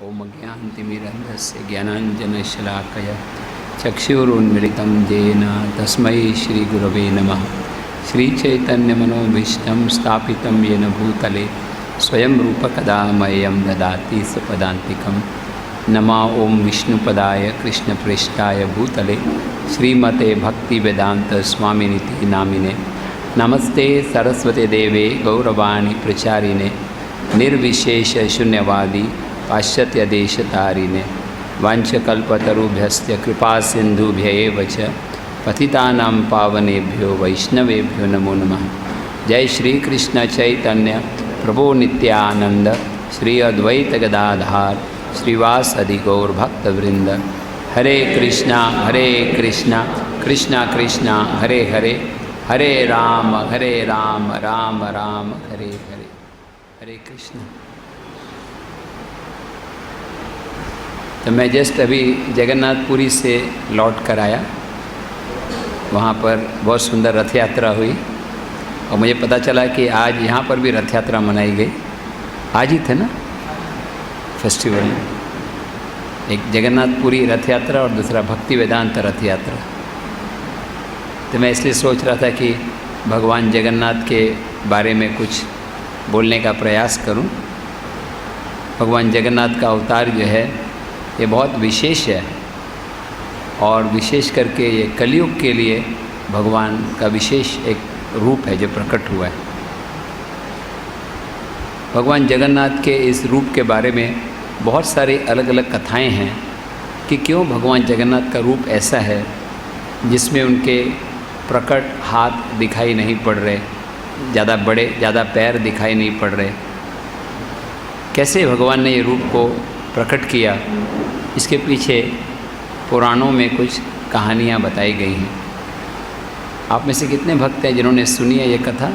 ओम ज्ञानतिमिरन्धस्य ज्ञानाञ्जनशलाकया चक्षुरुन्मिलितं येन तस्मै श्रीगुरवे नमः। श्रीचैतन्यमनोभीष्टं स्थापितं येन भूतले स्वयं रूपकदा मह्यं ददाति सपदान्तिकं। नमः ओं विष्णुपदाय कृष्णप्रेष्ठाय भूतले श्रीमते भक्तिवेदान्तस्वामिनिति नामिने। नमस्ते सरस्वती देवे गौरवाणी प्रचारिणे निर्विशेष शून्यवादी पाश्चात्य देशतारिणे। वाञ्छकल्पतरुभ्यश्च कृपा सिन्धुभ्यैव च पतितानां पावनेभ्यो वैष्णवेभ्यो नमो नमः। जय श्री कृष्ण चैतन्य प्रभु नित्यानंद श्री अद्वैत गदाधार श्रीवासदि गौर भक्तवृंद। हरे कृष्णा कृष्णा कृष्णा हरे हरे, हरे राम राम राम हरे हरे। हरे कृष्ण। तो मैं जस्ट अभी जगन्नाथपुरी से लौट कर आया। वहाँ पर बहुत सुंदर रथ यात्रा हुई और मुझे पता चला कि आज यहाँ पर भी रथ यात्रा मनाई गई। आज ही थे ना फेस्टिवल, एक जगन्नाथपुरी रथ यात्रा और दूसरा भक्ति वेदांत रथ यात्रा। तो मैं इसलिए सोच रहा था कि भगवान जगन्नाथ के बारे में कुछ बोलने का प्रयास करूं। भगवान जगन्नाथ का अवतार जो है ये बहुत विशेष है और विशेष करके ये कलयुग के लिए भगवान का विशेष एक रूप है जो प्रकट हुआ है। भगवान जगन्नाथ के इस रूप के बारे में बहुत सारी अलग अलग कथाएं हैं कि क्यों भगवान जगन्नाथ का रूप ऐसा है जिसमें उनके प्रकट हाथ दिखाई नहीं पड़ रहे, ज़्यादा बड़े ज़्यादा पैर दिखाई नहीं पड़ रहे। कैसे भगवान ने ये रूप को प्रकट किया, इसके पीछे पुराणों में कुछ कहानियाँ बताई गई हैं। आप में से कितने भक्त हैं जिन्होंने सुनी है ये कथा,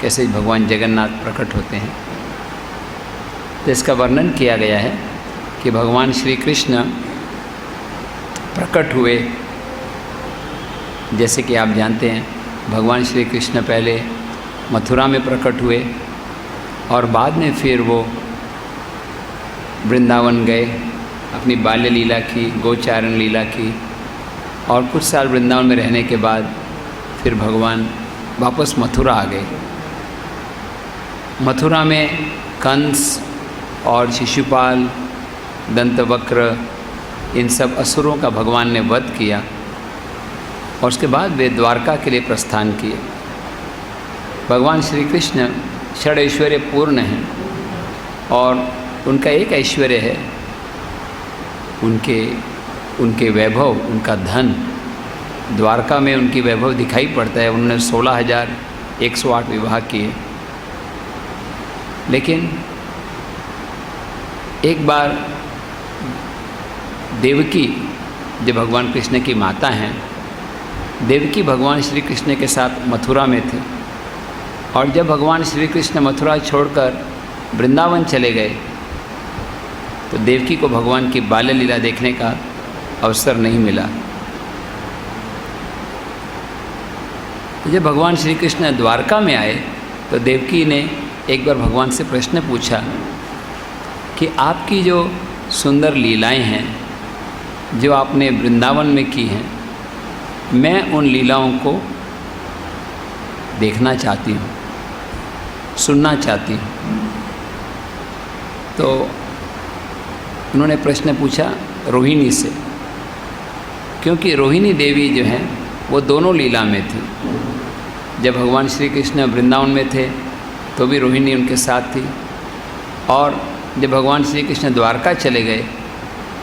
कैसे भगवान जगन्नाथ प्रकट होते हैं। तो इसका वर्णन किया गया है कि भगवान श्री कृष्ण प्रकट हुए। जैसे कि आप जानते हैं भगवान श्री कृष्ण पहले मथुरा में प्रकट हुए और बाद में फिर वो वृंदावन गए, अपनी बाल्य लीला की, गोचारण लीला की और कुछ साल वृंदावन में रहने के बाद फिर भगवान वापस मथुरा आ गए। मथुरा में कंस और शिशुपाल, दंतवक्र, इन सब असुरों का भगवान ने वध किया और उसके बाद वे द्वारका के लिए प्रस्थान किए। भगवान श्री कृष्ण षड ऐश्वर्य पूर्ण हैं और उनका एक ऐश्वर्य है उनके वैभव, उनका धन। द्वारका में उनकी वैभव दिखाई पड़ता है। उन्होंने 16,108 विवाह किए। लेकिन एक बार देवकी, जो भगवान कृष्ण की माता हैं, देवकी भगवान श्री कृष्ण के साथ मथुरा में थे और जब भगवान श्री कृष्ण मथुरा छोड़कर वृंदावन चले गए तो देवकी को भगवान की बाल्य लीला देखने का अवसर नहीं मिला। जब भगवान श्री कृष्ण द्वारका में आए तो देवकी ने एक बार भगवान से प्रश्न पूछा कि आपकी जो सुंदर लीलाएं हैं जो आपने वृंदावन में की हैं, मैं उन लीलाओं को देखना चाहती हूँ, सुनना चाहती हूँ। तो उन्होंने प्रश्न पूछा रोहिणी से, क्योंकि रोहिणी देवी जो हैं वो दोनों लीला में थी। जब भगवान श्री कृष्ण वृंदावन में थे तो भी रोहिणी उनके साथ थी और जब भगवान श्री कृष्ण द्वारका चले गए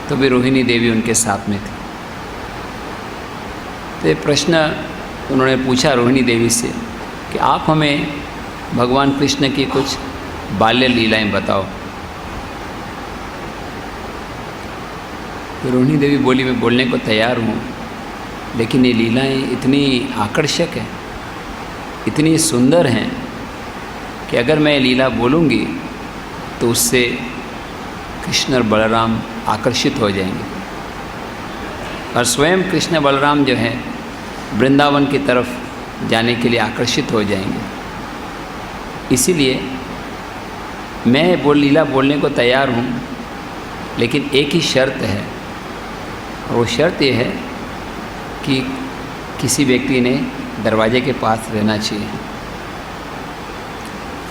तो भी रोहिणी देवी उनके साथ में थी। तो ये प्रश्न उन्होंने पूछा रोहिणी देवी से कि आप हमें भगवान कृष्ण की कुछ बाल्य लीलाएं बताओ। तो रोहिणी देवी बोली, मैं बोलने को तैयार हूँ, लेकिन ये लीलाएं इतनी आकर्षक हैं, इतनी सुंदर हैं कि अगर मैं लीला बोलूँगी तो उससे कृष्ण और बलराम आकर्षित हो जाएंगे और स्वयं कृष्ण बलराम जो हैं वृंदावन की तरफ जाने के लिए आकर्षित हो जाएंगे। इसीलिए मैं लीला बोलने को तैयार हूँ, लेकिन एक ही शर्त है, और वो शर्त ये है कि किसी व्यक्ति ने दरवाजे के पास रहना चाहिए,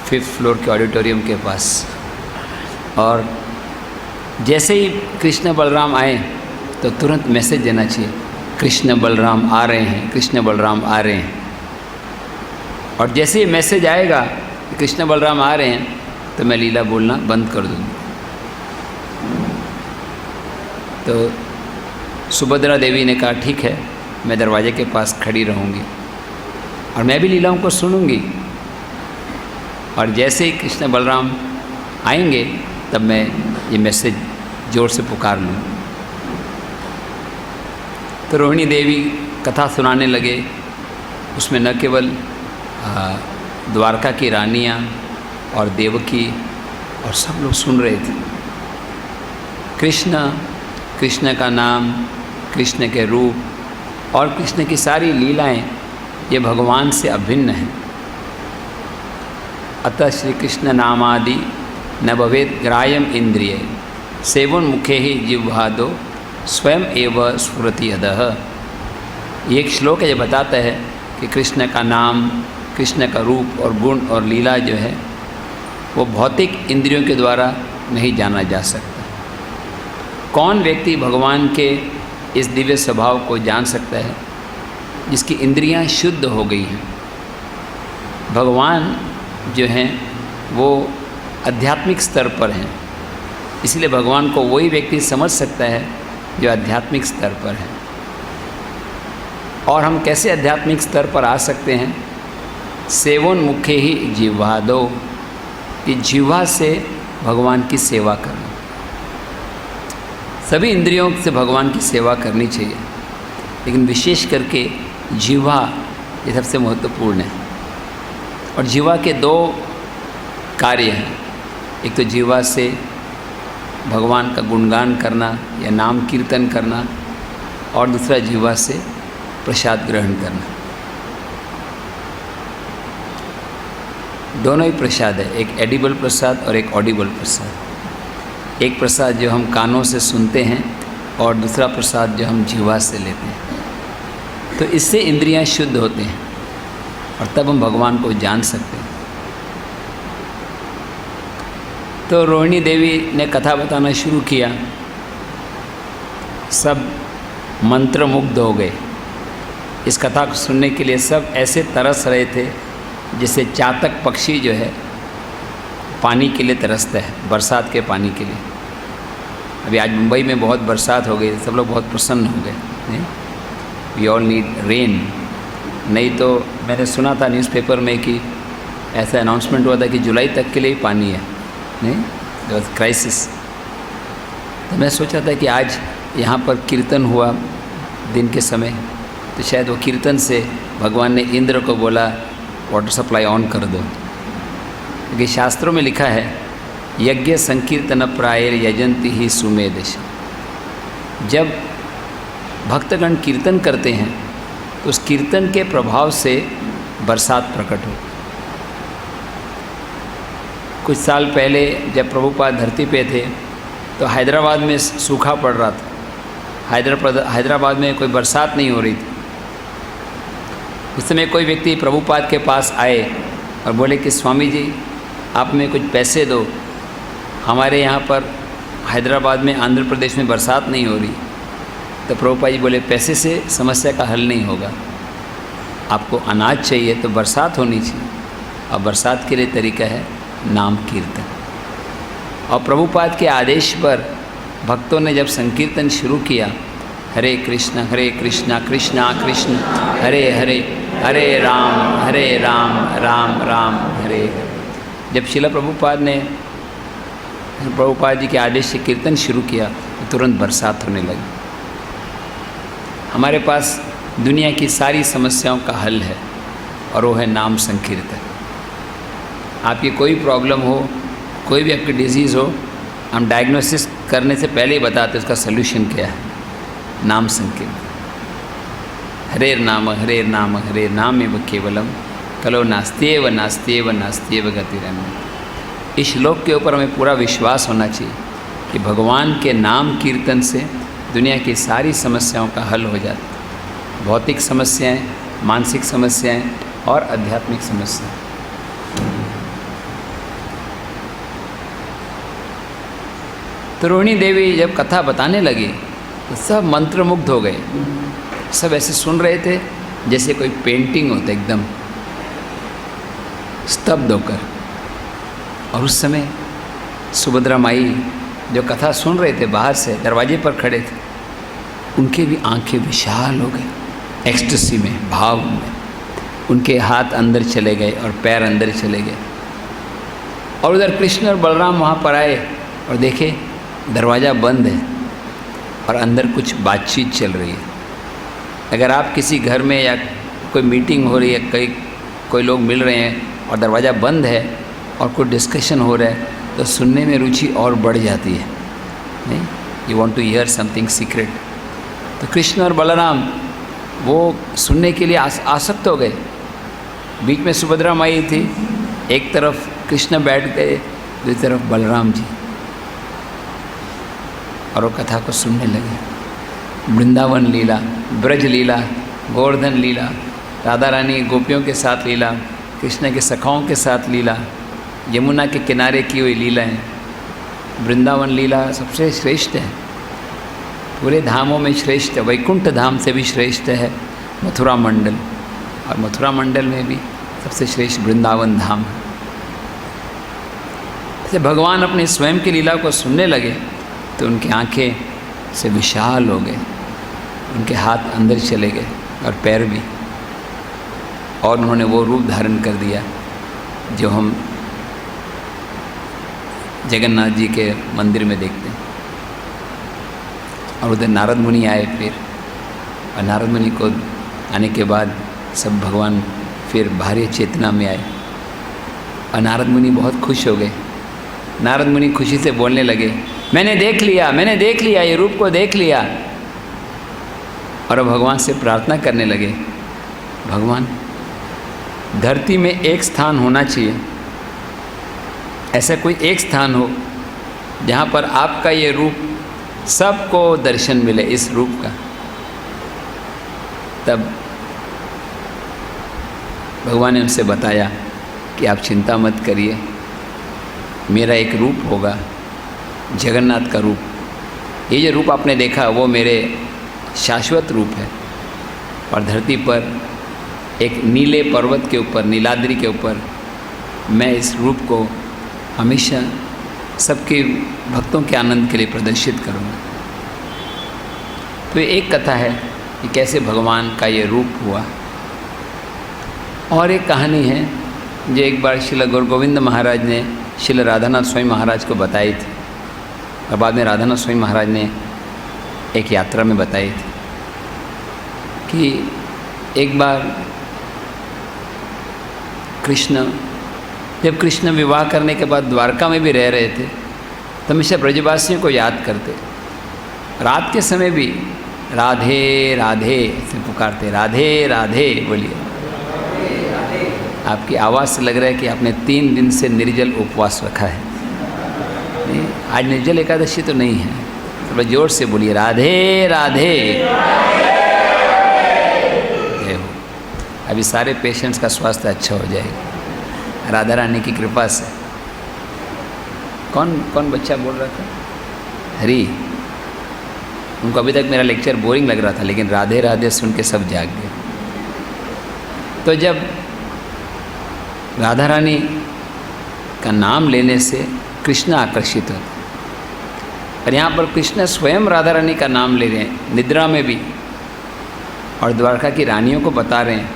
5th फ्लोर के ऑडिटोरियम के पास। और जैसे ही कृष्ण बलराम आए तो तुरंत मैसेज देना चाहिए, कृष्ण बलराम आ रहे हैं, कृष्ण बलराम आ रहे हैं। और जैसे ही मैसेज आएगा कि कृष्ण बलराम आ रहे हैं तो मैं लीला बोलना बंद कर दूँगी। तो सुभद्रा देवी ने कहा ठीक है, मैं दरवाजे के पास खड़ी रहूँगी और मैं भी लीलाओं को सुनूंगी, और जैसे ही कृष्ण बलराम आएंगे तब मैं ये मैसेज ज़ोर से पुकार लूँ। तो रोहिणी देवी कथा सुनाने लगे। उसमें न केवल द्वारका की रानियाँ और देवकी और सब लोग सुन रहे थे। कृष्ण का नाम, कृष्ण के रूप और कृष्ण की सारी लीलाएं ये भगवान से अभिन्न हैं। अतः श्री कृष्ण नामादि न भवेत् ग्राह्यम इंद्रिय सेवन मुखे ही जिह्वादो स्वयं एव स्फुरति अधः। ये एक श्लोक है जो बताता है कि कृष्ण का नाम, कृष्ण का रूप और गुण और लीला जो है वो भौतिक इंद्रियों के द्वारा नहीं जाना जा सकता। कौन व्यक्ति भगवान के इस दिव्य स्वभाव को जान सकता है? जिसकी इंद्रियां शुद्ध हो गई हैं। भगवान जो हैं वो आध्यात्मिक स्तर पर हैं, इसलिए भगवान को वही व्यक्ति समझ सकता है जो आध्यात्मिक स्तर पर है। और हम कैसे आध्यात्मिक स्तर पर आ सकते हैं? सेवन मुखे ही जिह्वादो, कि जिह्वा से भगवान की सेवा करना। सभी इंद्रियों से भगवान की सेवा करनी चाहिए, लेकिन विशेष करके जिह्वा ये सबसे महत्वपूर्ण है। और जिह्वा के 2 कार्य हैं। एक तो जिह्वा से भगवान का गुणगान करना या नाम कीर्तन करना, और दूसरा जिह्वा से प्रसाद ग्रहण करना। दोनों ही प्रसाद है, एक एडिबल प्रसाद और एक ऑडिबल प्रसाद। एक प्रसाद जो हम कानों से सुनते हैं और दूसरा प्रसाद जो हम जिह्वा से लेते हैं। तो इससे इंद्रियां शुद्ध होते हैं और तब हम भगवान को जान सकते हैं। तो रोहिणी देवी ने कथा बताना शुरू किया। सब मंत्रमुग्ध हो गए। इस कथा को सुनने के लिए सब ऐसे तरस रहे थे जैसे चातक पक्षी जो है पानी के लिए तरसता है, बरसात के पानी के लिए। अभी आज मुंबई में बहुत बरसात हो गई, सब लोग बहुत प्रसन्न हो गए। We all need rain. नहीं तो मैंने सुना था न्यूज़पेपर में कि ऐसा अनाउंसमेंट हुआ था कि जुलाई तक के लिए ही पानी है, नहीं क्राइसिस। तो मैं सोचा था कि आज यहाँ पर कीर्तन हुआ दिन के समय, तो शायद वो कीर्तन से भगवान ने इंद्र को बोला वाटर सप्लाई ऑन कर दो। क्योंकि शास्त्रों में लिखा है यज्ञ संकीर्तन प्रायर यजंती ही सुमेधश। जब भक्तगण कीर्तन करते हैं तो उस कीर्तन के प्रभाव से बरसात प्रकट हो। कुछ साल पहले जब प्रभुपाद धरती पे थे तो हैदराबाद में सूखा पड़ रहा था। हैदराबाद में कोई बरसात नहीं हो रही थी। उस समय कोई व्यक्ति प्रभुपाद के पास आए और बोले कि स्वामी जी आप हमें कुछ पैसे दो, हमारे यहाँ पर हैदराबाद में, आंध्र प्रदेश में बरसात नहीं हो रही। तो प्रभुपाद जी बोले पैसे से समस्या का हल नहीं होगा, आपको अनाज चाहिए तो बरसात होनी चाहिए, और बरसात के लिए तरीका है नाम कीर्तन। और प्रभुपाद के आदेश पर भक्तों ने जब संकीर्तन शुरू किया, हरे कृष्ण कृष्णा कृष्ण हरे हरे, हरे राम राम राम हरे हरे। जब शिला प्रभुपाद जी के आदेश से कीर्तन शुरू किया तो तुरंत बरसात होने लगी। हमारे पास दुनिया की सारी समस्याओं का हल है और वो है नाम संकीर्तन। आपकी कोई प्रॉब्लम हो, कोई भी आपकी डिजीज़ हो, हम डायग्नोसिस करने से पहले ही बताते उसका सल्यूशन क्या है, नाम संकीर्तन। हरे नाम एव केवलम कलो नास्त्येव नास्त्येव नास्त्येव गतिरन्य। इस श्लोक के ऊपर हमें पूरा विश्वास होना चाहिए कि भगवान के नाम कीर्तन से दुनिया की सारी समस्याओं का हल हो जाता है, भौतिक समस्याएं, मानसिक समस्याएं और आध्यात्मिक समस्याएं। तो रोहिणी देवी जब कथा बताने लगी तो सब मंत्रमुग्ध हो गए। सब ऐसे सुन रहे थे जैसे कोई पेंटिंग होता, एकदम स्तब्ध होकर। और उस समय सुभद्रा माई जो कथा सुन रहे थे बाहर से दरवाजे पर खड़े थे, उनके भी आंखें विशाल हो गई एक्सटेसी में, भाव में। उनके हाथ अंदर चले गए और पैर अंदर चले गए। और उधर कृष्ण और बलराम वहाँ पर आए और देखे दरवाज़ा बंद है और अंदर कुछ बातचीत चल रही है। अगर आप किसी घर में या कोई मीटिंग हो रही है, कोई लोग मिल रहे हैं और दरवाज़ा बंद है और कोई डिस्कशन हो रहा है, तो सुनने में रुचि और बढ़ जाती है, नहीं? You want to hear something secret. तो कृष्ण और बलराम वो सुनने के लिए आसक्त हो गए। बीच में सुभद्रा माई थी, एक तरफ कृष्ण बैठ गए, दूसरी तरफ बलराम जी, और वो कथा को सुनने लगे। वृंदावन लीला, ब्रज लीला, गोवर्धन लीला, राधा रानी गोपियों के साथ लीला, कृष्ण के सखाओं के साथ लीला, यमुना के किनारे की हुई लीलाएं। वृंदावन लीला सबसे श्रेष्ठ है, पूरे धामों में श्रेष्ठ है। वैकुंठ धाम से भी श्रेष्ठ है मथुरा मंडल, और मथुरा मंडल में भी सबसे श्रेष्ठ वृंदावन धाम है। जब भगवान अपने स्वयं की लीला को सुनने लगे तो उनकी आंखें से विशाल हो गए, उनके हाथ अंदर चले गए और पैर भी, और उन्होंने वो रूप धारण कर दिया जो हम जगन्नाथ जी के मंदिर में देखते हैं। और उधर नारद मुनि आए फिर, और नारद मुनि को आने के बाद सब भगवान फिर भारी चेतना में आए, और नारद मुनि बहुत खुश हो गए। नारद मुनि खुशी से बोलने लगे, मैंने देख लिया, मैंने देख लिया, ये रूप को देख लिया। और भगवान से प्रार्थना करने लगे, भगवान धरती में एक स्थान होना चाहिए, ऐसा कोई एक स्थान हो जहाँ पर आपका ये रूप सबको दर्शन मिले, इस रूप का। तब भगवान ने उनसे बताया कि आप चिंता मत करिए, मेरा एक रूप होगा, जगन्नाथ का रूप। ये जो रूप आपने देखा वो मेरे शाश्वत रूप है, और धरती पर एक नीले पर्वत के ऊपर, नीलाद्रि के ऊपर, मैं इस रूप को हमेशा सबके भक्तों के आनंद के लिए प्रदर्शित करूँगा। तो ये एक कथा है कि कैसे भगवान का ये रूप हुआ। और एक कहानी है जो एक बार श्रील गुरु गोविंद महाराज ने श्रील राधानाथ स्वामी महाराज को बताई थी, और बाद में राधानाथ स्वामी महाराज ने एक यात्रा में बताई थी कि एक बार जब कृष्ण विवाह करने के बाद द्वारका में भी रह रहे थे, तो हमेशा ब्रजवासियों को याद करते। रात के समय भी राधे राधे से पुकारते, राधे राधे बोलिए। आपकी आवाज़ से लग रहा है कि आपने 3 दिन से निर्जल उपवास रखा है। आज निर्जल एकादशी तो नहीं है, थोड़ा जोर से बोलिए, राधे राधे। जय हो। अभी सारे पेशेंट्स का स्वास्थ्य अच्छा हो जाएगा राधा रानी की कृपा से। कौन कौन बच्चा बोल रहा था? हरी। उनको अभी तक मेरा लेक्चर बोरिंग लग रहा था, लेकिन राधे राधे सुन के सब जाग गए। तो जब राधा रानी का नाम लेने से कृष्ण आकर्षित होते, और यहाँ पर कृष्ण स्वयं राधा रानी का नाम ले रहे हैं निद्रा में भी, और द्वारका की रानियों को बता रहे हैं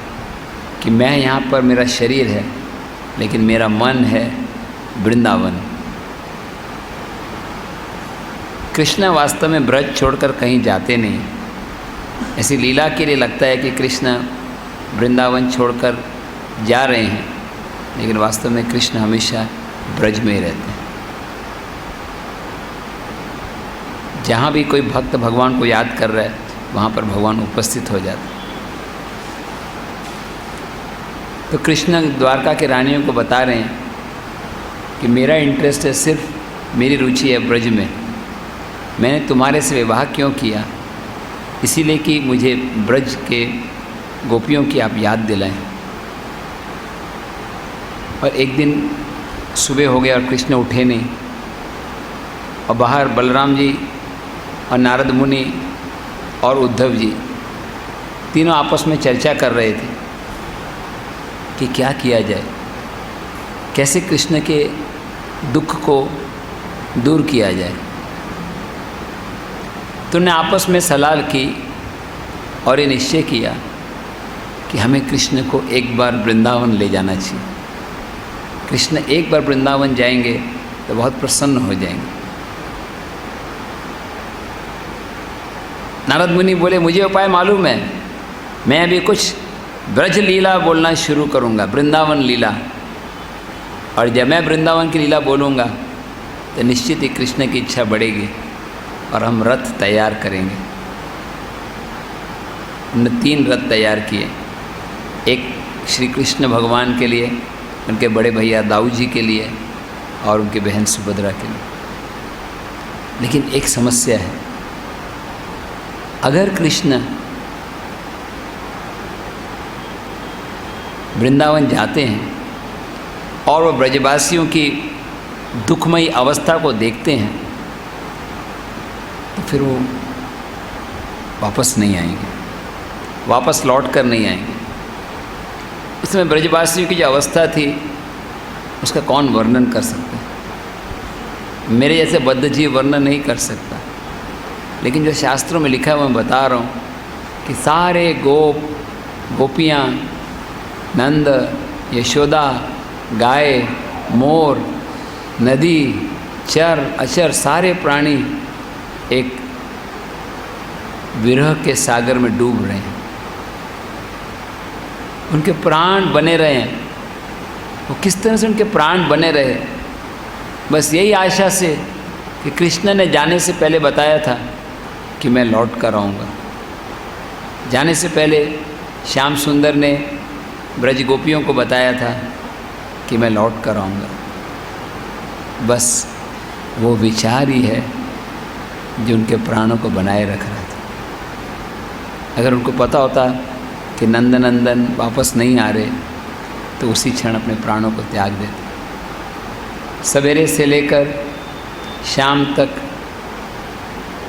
कि मैं यहाँ पर, मेरा शरीर है लेकिन मेरा मन है वृंदावन। कृष्ण वास्तव में ब्रज छोड़कर कहीं जाते नहीं, ऐसी लीला के लिए लगता है कि कृष्ण वृंदावन छोड़कर जा रहे हैं, लेकिन वास्तव में कृष्ण हमेशा ब्रज में ही रहते हैं। जहाँ भी कोई भक्त भगवान को याद कर रहा है, वहाँ पर भगवान उपस्थित हो जाते हैं। तो कृष्ण द्वारका के रानियों को बता रहे हैं कि मेरा इंटरेस्ट है, सिर्फ मेरी रुचि है ब्रज में, मैंने तुम्हारे से विवाह क्यों किया? इसीलिए कि मुझे ब्रज के गोपियों की आप याद दिलाएं। और एक दिन सुबह हो गया और कृष्ण उठे नहीं, और बाहर बलराम जी और नारद मुनि और उद्धव जी तीनों आपस में चर्चा कर रहे थे कि क्या किया जाए, कैसे कृष्ण के दुख को दूर किया जाए। तो उन्होंने आपस में सलाह की और ये निश्चय किया कि हमें कृष्ण को एक बार वृंदावन ले जाना चाहिए। कृष्ण एक बार वृंदावन जाएंगे तो बहुत प्रसन्न हो जाएंगे। नारद मुनि बोले, मुझे उपाय मालूम है, मैं अभी कुछ ब्रज लीला बोलना शुरू करूँगा, वृंदावन लीला। और जब मैं वृंदावन की लीला बोलूँगा तो निश्चित ही कृष्ण की इच्छा बढ़ेगी और हम रथ तैयार करेंगे। उन्होंने 3 रथ तैयार किए, एक श्री कृष्ण भगवान के लिए, उनके बड़े भैया दाऊ जी के लिए और उनकी बहन सुभद्रा के लिए। लेकिन एक समस्या है, अगर कृष्ण वृंदावन जाते हैं और वो ब्रजवासियों की दुखमयी अवस्था को देखते हैं तो फिर वो वापस नहीं आएंगे, वापस लौट कर नहीं आएंगे। उसमें ब्रजवासियों की जो अवस्था थी उसका कौन वर्णन कर सकता है? मेरे जैसे बद्ध जीव वर्णन नहीं कर सकता। लेकिन जो शास्त्रों में लिखा है वो मैं बता रहा हूँ कि सारे गोपियाँ, नंद, यशोदा, गाय, मोर, नदी, चर अचर सारे प्राणी एक विरह के सागर में डूब रहे हैं। उनके प्राण बने रहे हैं। वो किस तरह से उनके प्राण बने रहे? बस यही आशा से कि कृष्ण ने जाने से पहले बताया था कि मैं लौट कर आऊँगा। जाने से पहले श्याम सुंदर ने ब्रज गोपियों को बताया था कि मैं लौट कर आऊँगा। बस वो विचार ही है जो उनके प्राणों को बनाए रख रहा था। अगर उनको पता होता कि नंदनंदन वापस नहीं आ रहे तो उसी क्षण अपने प्राणों को त्याग देते। सवेरे से लेकर शाम तक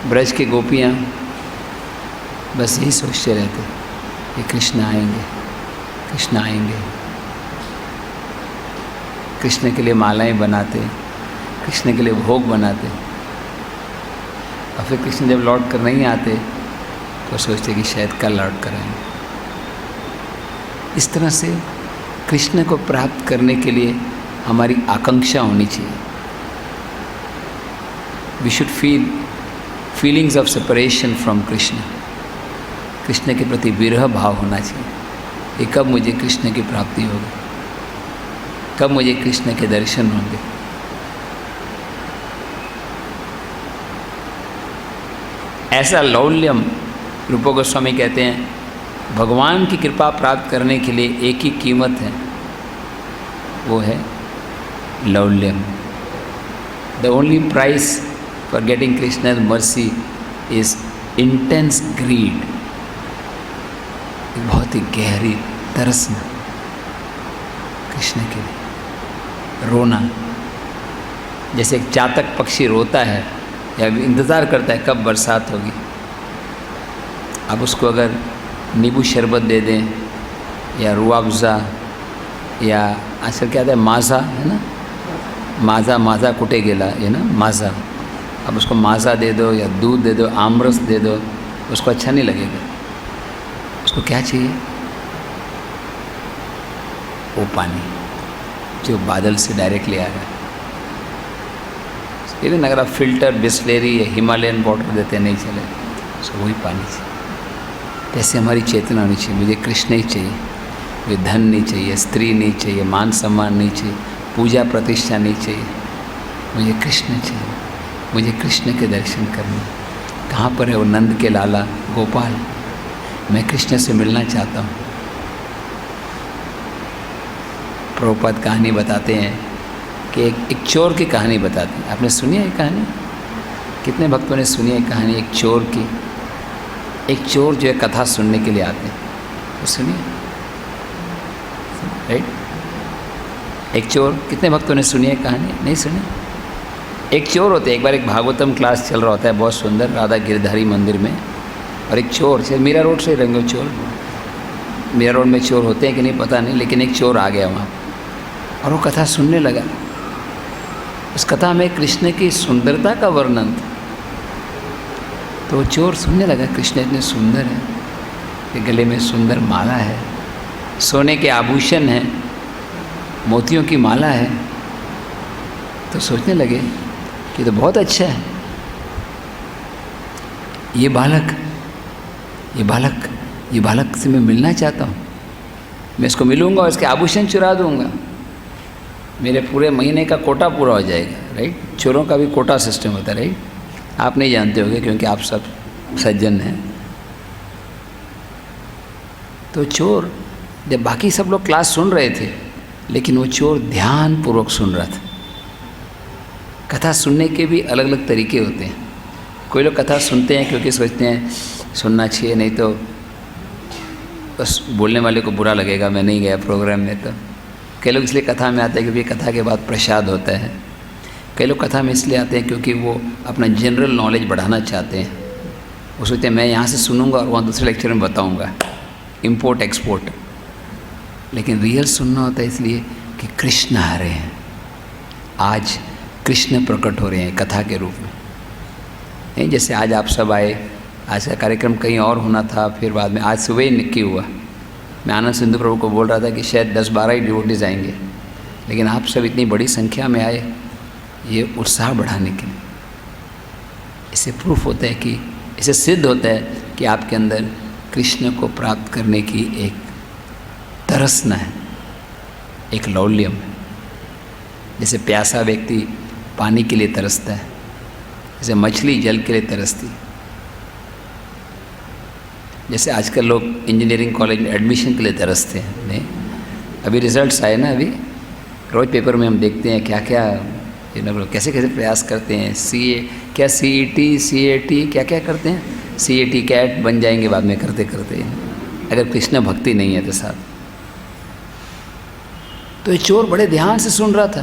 ब्रज के गोपियाँ बस यही सोचते रहते कि कृष्ण आएंगे, कृष्ण आएंगे। कृष्ण के लिए मालाएं बनाते, कृष्ण के लिए भोग बनाते, और फिर कृष्ण जब लौट कर नहीं आते तो सोचते कि शायद कल लौट कर आएंगे। इस तरह से कृष्ण को प्राप्त करने के लिए हमारी आकांक्षा होनी चाहिए। We should feel feelings of separation from Krishna. Krishna के प्रति विरह भाव होना चाहिए कि कब मुझे कृष्ण की प्राप्ति होगी, कब मुझे कृष्ण के दर्शन होंगे। ऐसा लौल्यम रूप गोस्वामी कहते हैं, भगवान की कृपा प्राप्त करने के लिए एक ही कीमत है, वो है लौल्यम। The only price for getting Krishna's mercy is intense greed. बहुत ही गहरी तरसना कृष्ण के लिए, रोना। जैसे एक चातक पक्षी रोता है या इंतज़ार करता है कब बरसात होगी। अब उसको अगर नींबू शरबत दे दें या रूअफ़ज़ा या आजकल क्या आता है माज़ा, है ना, माज़ा कुटे गेला, है ना माज़ा। अब उसको माज़ा दे दो या दूध दे दो, आमरस दे दो, उसको अच्छा नहीं लगेगा। उसको क्या चाहिए? वो पानी जो बादल से डायरेक्टली आ रहा है। इवन अगर आप फिल्टर बिस्लेरी या हिमालयन वाटर देते नहीं चले, उसको वही पानी चाहिए। कैसे हमारी चेतना होनी चाहिए, मुझे कृष्ण ही चाहिए, मुझे धन नहीं चाहिए, स्त्री नहीं चाहिए, मान सम्मान नहीं चाहिए, पूजा प्रतिष्ठा नहीं चाहिए, मुझे कृष्ण चाहिए, मुझे कृष्ण के दर्शन करने। कहाँ पर है वो नंद के लाला गोपाल? मैं कृष्ण से मिलना चाहता हूँ। प्रभुपाद कहानी बताते हैं कि एक चोर की कहानी बताते हैं। आपने सुनी है ये कहानी कितने भक्तों ने सुनी है कहानी एक चोर की। एक चोर जो है कथा सुनने के लिए आते हैं, तो सुनिए, राइट। एक चोर, कितने भक्तों ने सुनी है कहानी? नहीं सुनी? एक चोर होते हैं, एक बार एक भागवतम क्लास चल रहा होता है बहुत सुंदर राधा गिरधारी मंदिर में, और एक चोर, शायद मीरा रोड से रहेंगे चोर, मीरा रोड में चोर होते हैं कि नहीं पता नहीं, लेकिन एक चोर आ गया वहाँ और वो कथा सुनने लगा। उस कथा में कृष्ण की सुंदरता का वर्णन था। तो चोर सुनने लगा, कृष्ण इतने सुंदर है, कि गले में सुंदर माला है, सोने के आभूषण हैं, मोतियों की माला है। तो सोचने लगे कि तो बहुत अच्छा है, ये बालक से मैं मिलना चाहता हूँ, मैं इसको मिलूँगा और इसके आभूषण चुरा दूँगा, मेरे पूरे महीने का कोटा पूरा हो जाएगा, राइट। चोरों का भी कोटा सिस्टम होता है, राइट। आप नहीं जानते होंगे क्योंकि आप सब सज्जन हैं। तो चोर, जब बाकी सब लोग क्लास सुन रहे थे, लेकिन वो चोर ध्यान पूर्वक सुन रहा था। कथा सुनने के भी अलग अलग तरीके होते हैं। कोई लोग कथा सुनते हैं क्योंकि सोचते हैं सुनना चाहिए, नहीं तो बस बोलने वाले को बुरा लगेगा, मैं नहीं गया प्रोग्राम में। तो कई लोग इसलिए कथा में आते हैं क्योंकि कथा के बाद प्रसाद होता है। कई लोग कथा में इसलिए आते हैं क्योंकि वो अपना जनरल नॉलेज बढ़ाना चाहते हैं। वो सोचते हैं मैं यहाँ से सुनूंगा और वहाँ दूसरे लेक्चर में बताऊंगा, इम्पोर्ट एक्सपोर्ट। लेकिन रियल सुनना होता है इसलिए कि कृष्ण आ रहे हैं, आज कृष्ण प्रकट हो रहे हैं कथा के रूप में। नहीं, जैसे आज आप सब आए, आज का कार्यक्रम कहीं और होना था, फिर बाद में आज सुबह ही निक्की हुआ। मैं आनंद सिंधु प्रभु को बोल रहा था कि शायद 10-12 ही डिवोटीज आएंगे, लेकिन आप सब इतनी बड़ी संख्या में आए, ये उत्साह बढ़ाने के लिए। इससे प्रूफ होता है कि, इससे सिद्ध होता है कि आपके अंदर कृष्ण को प्राप्त करने की एक तरसना है, एक लौल्यम है। जैसे प्यासा व्यक्ति पानी के लिए तरसता है, जैसे मछली जल के लिए तरसती। जैसे आजकल लोग इंजीनियरिंग कॉलेज में एडमिशन के लिए तरसते हैं। नहीं, अभी रिजल्ट्स आए ना, अभी रोज़ पेपर में हम देखते हैं क्या क्या लोग कैसे कैसे प्रयास करते हैं। क्या CET CAT क्या क्या करते हैं, CAT कैट बन जाएंगे बाद में करते करते, अगर कृष्ण भक्ति नहीं है तो साथ। तो ये चोर बड़े ध्यान से सुन रहा था,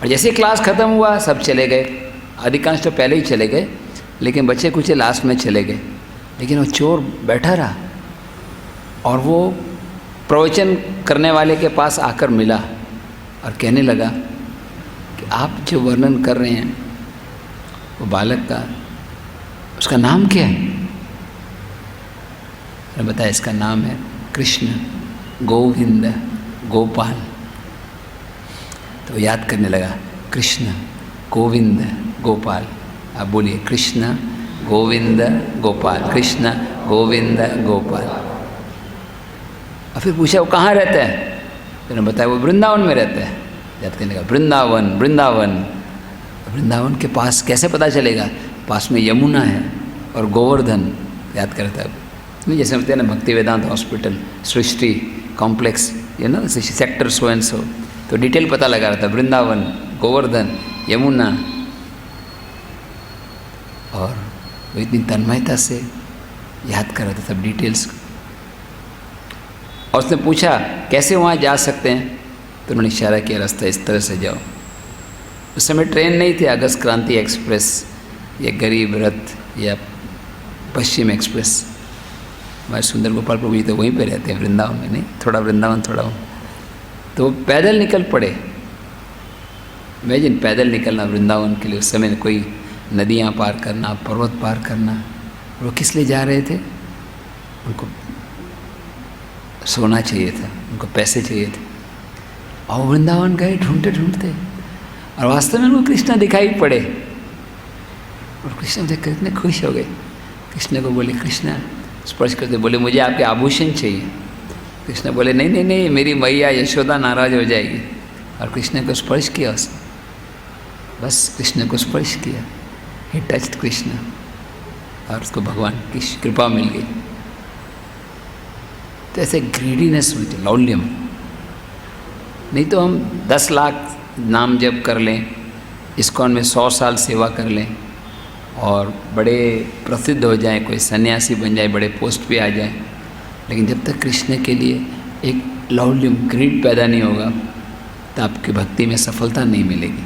और जैसे क्लास ख़त्म हुआ सब चले गए। अधिकांश तो पहले ही चले गए, लेकिन बच्चे कुछ लास्ट में चले गए। लेकिन वो चोर बैठा रहा और वो प्रवचन करने वाले के पास आकर मिला और कहने लगा कि आप जो वर्णन कर रहे हैं वो बालक का, उसका नाम क्या है? मैंने बताया इसका नाम है कृष्ण, गोविंद, गोपाल। तो याद करने लगा, कृष्ण, गोविंद, गोपाल। आप बोलिए, कृष्ण, गोविंद, गोपाल, कृष्ण, गोविंद, गोपाल। और फिर पूछा वो कहाँ रहता है? तो मैंने बताया वो वृंदावन में रहता है। याद करने लगा, वृंदावन, वृंदावन। वृंदावन के पास कैसे पता चलेगा? पास में यमुना है और गोवर्धन। याद करता है नहीं, जैसे होते हैं ना भक्ति वेदांत हॉस्पिटल, सृष्टि कॉम्प्लेक्स, ये ना सेक्टर सो एंड सो। तो डिटेल पता लगा रहा था, वृंदावन, गोवर्धन, यमुना। और वो इतनी तन्मयता से याद कर रहा था सब डिटेल्स। और उसने पूछा कैसे वहाँ जा सकते हैं? तो उन्होंने इशारा किया, रास्ता इस तरह से जाओ। उस समय ट्रेन नहीं थी, अगस्त क्रांति एक्सप्रेस या गरीब रथ या पश्चिम एक्सप्रेस। हमारे सुंदर गोपाल प्रभु जी तो वहीं पे रहते हैं, वृंदावन में। नहीं, थोड़ा वृंदावन थोड़ा वहाँ। तो पैदल निकल पड़े। इमेजिन पैदल निकलना वृंदावन के लिए। उस समय कोई नदियाँ पार करना, पर्वत पार करना। वो किस लिए जा रहे थे? उनको सोना चाहिए था, उनको पैसे चाहिए थे। और वृंदावन गए ढूंढते ढूंढते, और वास्तव में उनको कृष्ण दिखाई पड़े। और कृष्ण देख कर इतने खुश हो गए। कृष्ण को बोले, कृष्ण स्पर्श करते बोले मुझे आपके आभूषण चाहिए। कृष्ण बोले नहीं नहीं नहीं, मेरी मैया यशोदा नाराज हो जाएगी। और कृष्ण को स्पर्श किया उसने, बस कृष्ण को स्पर्श किया। ही टच्ड कृष्ण, और उसको भगवान की कृपा मिल गई। तो ऐसे ग्रीडीनेस हुई थी, लौल्यम। नहीं तो हम 10 लाख नाम जप कर लें, इस्कॉन में 100 साल सेवा कर लें, और बड़े प्रसिद्ध हो जाएं, कोई सन्यासी बन जाए, बड़े पोस्ट पे आ जाए, लेकिन जब तक कृष्ण के लिए एक लवली ग्रीड पैदा नहीं होगा तो आपकी भक्ति में सफलता नहीं मिलेगी।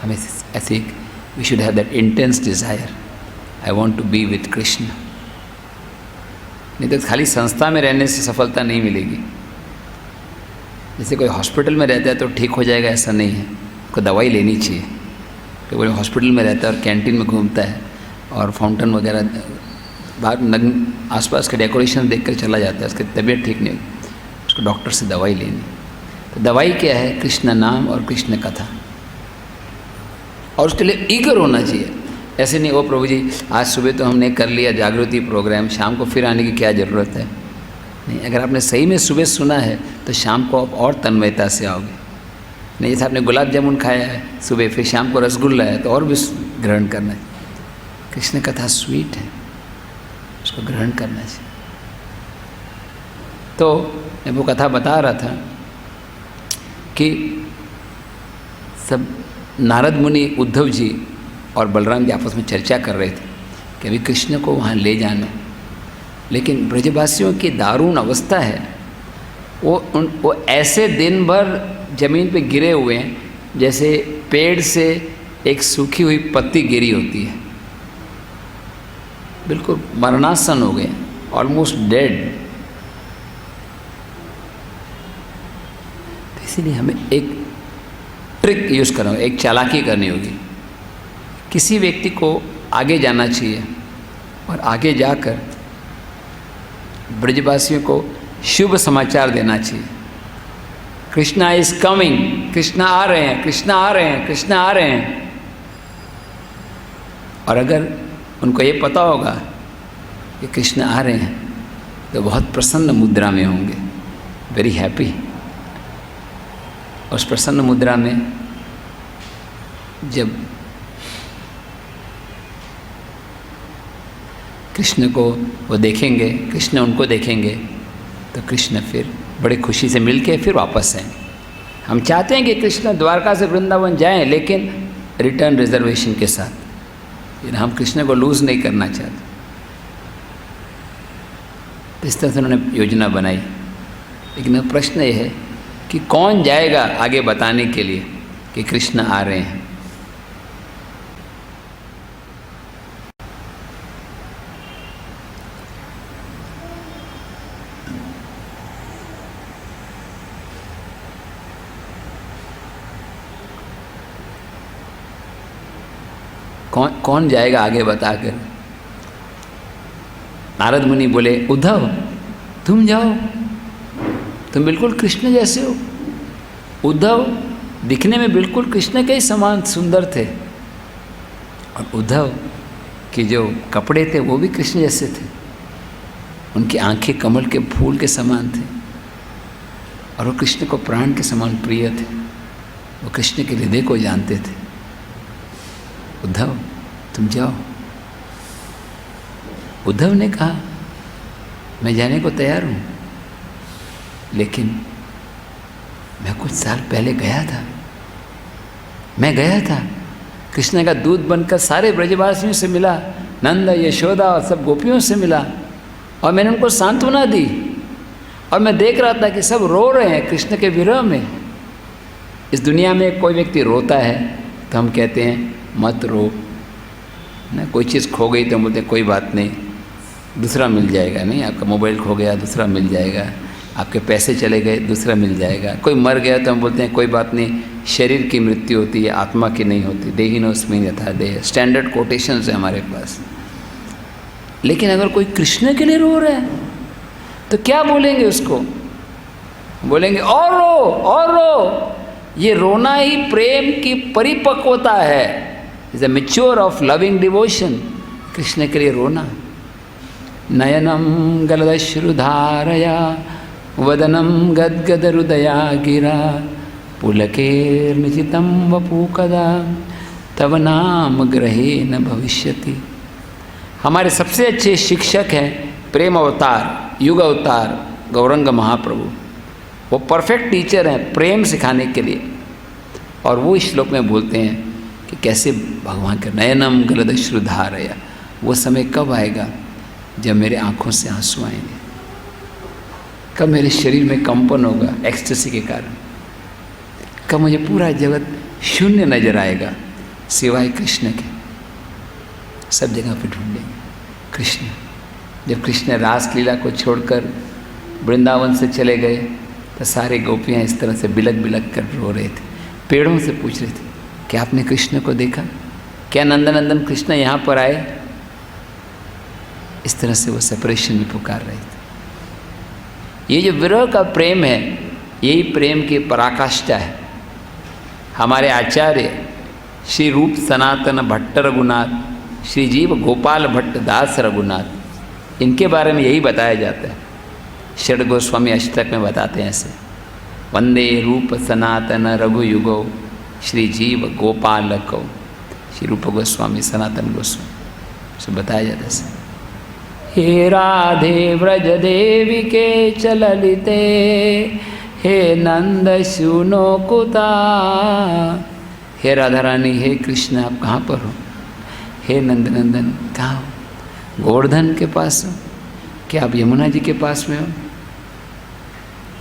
हमें ऐसे we should have that intense desire, I want to be with Krishna. नहीं तो खाली संस्था में रहने से सफलता नहीं मिलेगी। जैसे कोई हॉस्पिटल में रहता है तो ठीक हो जाएगा, ऐसा नहीं है, उसको दवाई लेनी चाहिए। कि वो हॉस्पिटल में रहता है और कैंटीन में घूमता है और फाउंटेन वगैरह बाहर आसपास के डेकोरेशन देखकर चला जाता है, उसकी तबीयत ठीक नहीं होगी, उसको डॉक्टर से दवाई लेनी। तो दवाई क्या है? कृष्ण नाम और कृष्ण कथा, और उसके लिए ईगर होना चाहिए। ऐसे नहीं, ओ प्रभु जी आज सुबह तो हमने कर लिया जागृति प्रोग्राम, शाम को फिर आने की क्या ज़रूरत है। नहीं, अगर आपने सही में सुबह सुना है तो शाम को आप और तन्मयता से आओगे। नहीं, जैसे आपने गुलाब जामुन खाया है सुबह, फिर शाम को रसगुल्ला है तो और भी ग्रहण करना है। कृष्ण कथा स्वीट है, उसको ग्रहण करना चाहिए। तो मैं वो कथा बता रहा था कि सब नारद मुनि, उद्धव जी और बलराम जी आपस में चर्चा कर रहे थे कि अभी कृष्ण को वहाँ ले जाना, लेकिन ब्रजवासियों की दारुण अवस्था है। वो ऐसे दिन भर ज़मीन पे गिरे हुए हैं जैसे पेड़ से एक सूखी हुई पत्ती गिरी होती है, बिल्कुल मरणासन हो गए, ऑलमोस्ट डेड। तो इसीलिए हमें एक ट्रिक यूज़ करना होगा, एक चालाकी करनी होगी। किसी व्यक्ति को आगे जाना चाहिए और आगे जाकर ब्रजवासियों को शुभ समाचार देना चाहिए। कृष्णा इज कमिंग, कृष्णा आ रहे हैं, कृष्णा आ रहे हैं, कृष्णा आ रहे हैं। और अगर उनको ये पता होगा कि कृष्ण आ रहे हैं तो बहुत प्रसन्न मुद्रा में होंगे, वेरी हैप्पी। उस प्रसन्न मुद्रा में जब कृष्ण को वो देखेंगे, कृष्ण उनको देखेंगे, तो कृष्ण फिर बड़ी खुशी से मिलके फिर वापस आएंगे। हम चाहते हैं कि कृष्ण द्वारका से वृंदावन जाएं, लेकिन रिटर्न रिजर्वेशन के साथ। हम कृष्ण को लूज़ नहीं करना चाहते। तो इस तरह से उन्होंने योजना बनाई। लेकिन अब प्रश्न ये है कि कौन जाएगा आगे बताने के लिए कि कृष्ण आ रहे हैं। कौन जाएगा आगे बताकर? नारद मुनि बोले, उद्धव तुम जाओ, तुम बिल्कुल कृष्ण जैसे हो। उद्धव दिखने में बिल्कुल कृष्ण के ही समान सुंदर थे, और उद्धव के जो कपड़े थे वो भी कृष्ण जैसे थे। उनकी आंखें कमल के फूल के समान थे, और वो कृष्ण को प्राण के समान प्रिय थे। वो कृष्ण के हृदय को जानते थे। उद्धव तुम जाओ। उद्धव ने कहा, मैं जाने को तैयार हूँ, लेकिन मैं कुछ साल पहले गया था। मैं गया था, कृष्ण का दूत बनकर सारे ब्रजवासियों से मिला, नंद, यशोदा और सब गोपियों से मिला, और मैंने उनको सांत्वना दी। और मैं देख रहा था कि सब रो रहे हैं कृष्ण के विरह में। इस दुनिया में कोई व्यक्ति रोता है तो हम कहते हैं मत रो ना। कोई चीज़ खो गई तो हम बोलते हैं कोई बात नहीं, दूसरा मिल जाएगा। नहीं, आपका मोबाइल खो गया, दूसरा मिल जाएगा। आपके पैसे चले गए, दूसरा मिल जाएगा। कोई मर गया तो हम बोलते हैं कोई बात नहीं, शरीर की मृत्यु होती है, आत्मा की नहीं होती। देहिनोस्मिन् यथा देह, स्टैंडर्ड कोटेशंस है हमारे पास। लेकिन अगर कोई कृष्ण के लिए रो रहा है तो क्या बोलेंगे उसको? बोलेंगे और रो और रो। ये रोना ही प्रेम की परिपक्वता है, is a mature of loving devotion. Krishna के लिए रोना। नयनम गलदश्रुधारया वदनम गद्गद हृदया गिरा पुलकेर्निचितं वपु कदा तव नाम ग्रहे न भविष्यति। हमारे सबसे अच्छे शिक्षक हैं प्रेम अवतार, युग अवतार गौरंग महाप्रभु। वो परफेक्ट टीचर हैं प्रेम सिखाने के लिए। और वो इस श्लोक में बोलते हैं कि कैसे भगवान का नयनम गलदश्रुधारया, वो समय कब आएगा जब मेरे आँखों से आंसू आएंगे, कब मेरे शरीर में कंपन होगा एक्सटेसी के कारण, कब मुझे पूरा जगत शून्य नजर आएगा सिवाय कृष्ण के। सब जगह पे ढूंढेंगे कृष्ण। जब कृष्ण रासलीला को छोड़कर वृंदावन से चले गए तो सारे गोपियाँ इस तरह से बिलक बिलक कर रो रहे थे, पेड़ों से पूछ रहे थे क्या आपने कृष्ण को देखा, क्या नंदन कृष्ण यहाँ पर आए। इस तरह से वो सेपरेशन भी पुकार रहे थे। ये जो विरह का प्रेम है, यही प्रेम की पराकाष्ठा है। हमारे आचार्य श्री रूप सनातन भट्ट रघुनाथ, श्री जीव गोपाल भट्ट दास रघुनाथ, इनके बारे में यही बताया जाता है। षड गोस्वामी अष्टक में बताते हैं ऐसे, वंदे रूप सनातन रघु युगो श्री जीव गोपाल को। श्री रूप गोस्वामी सनातन गोस्वामी से बताया जाता है ऐसे, हे राधे व्रज देवी के चललिते, हे नंद सुनो कुता। हे राधा रानी, हे कृष्ण आप कहाँ पर हो, हे नंदनंदन कहाँ हो, गोवर्धन के पास हो, क्या आप यमुना जी के पास में हो।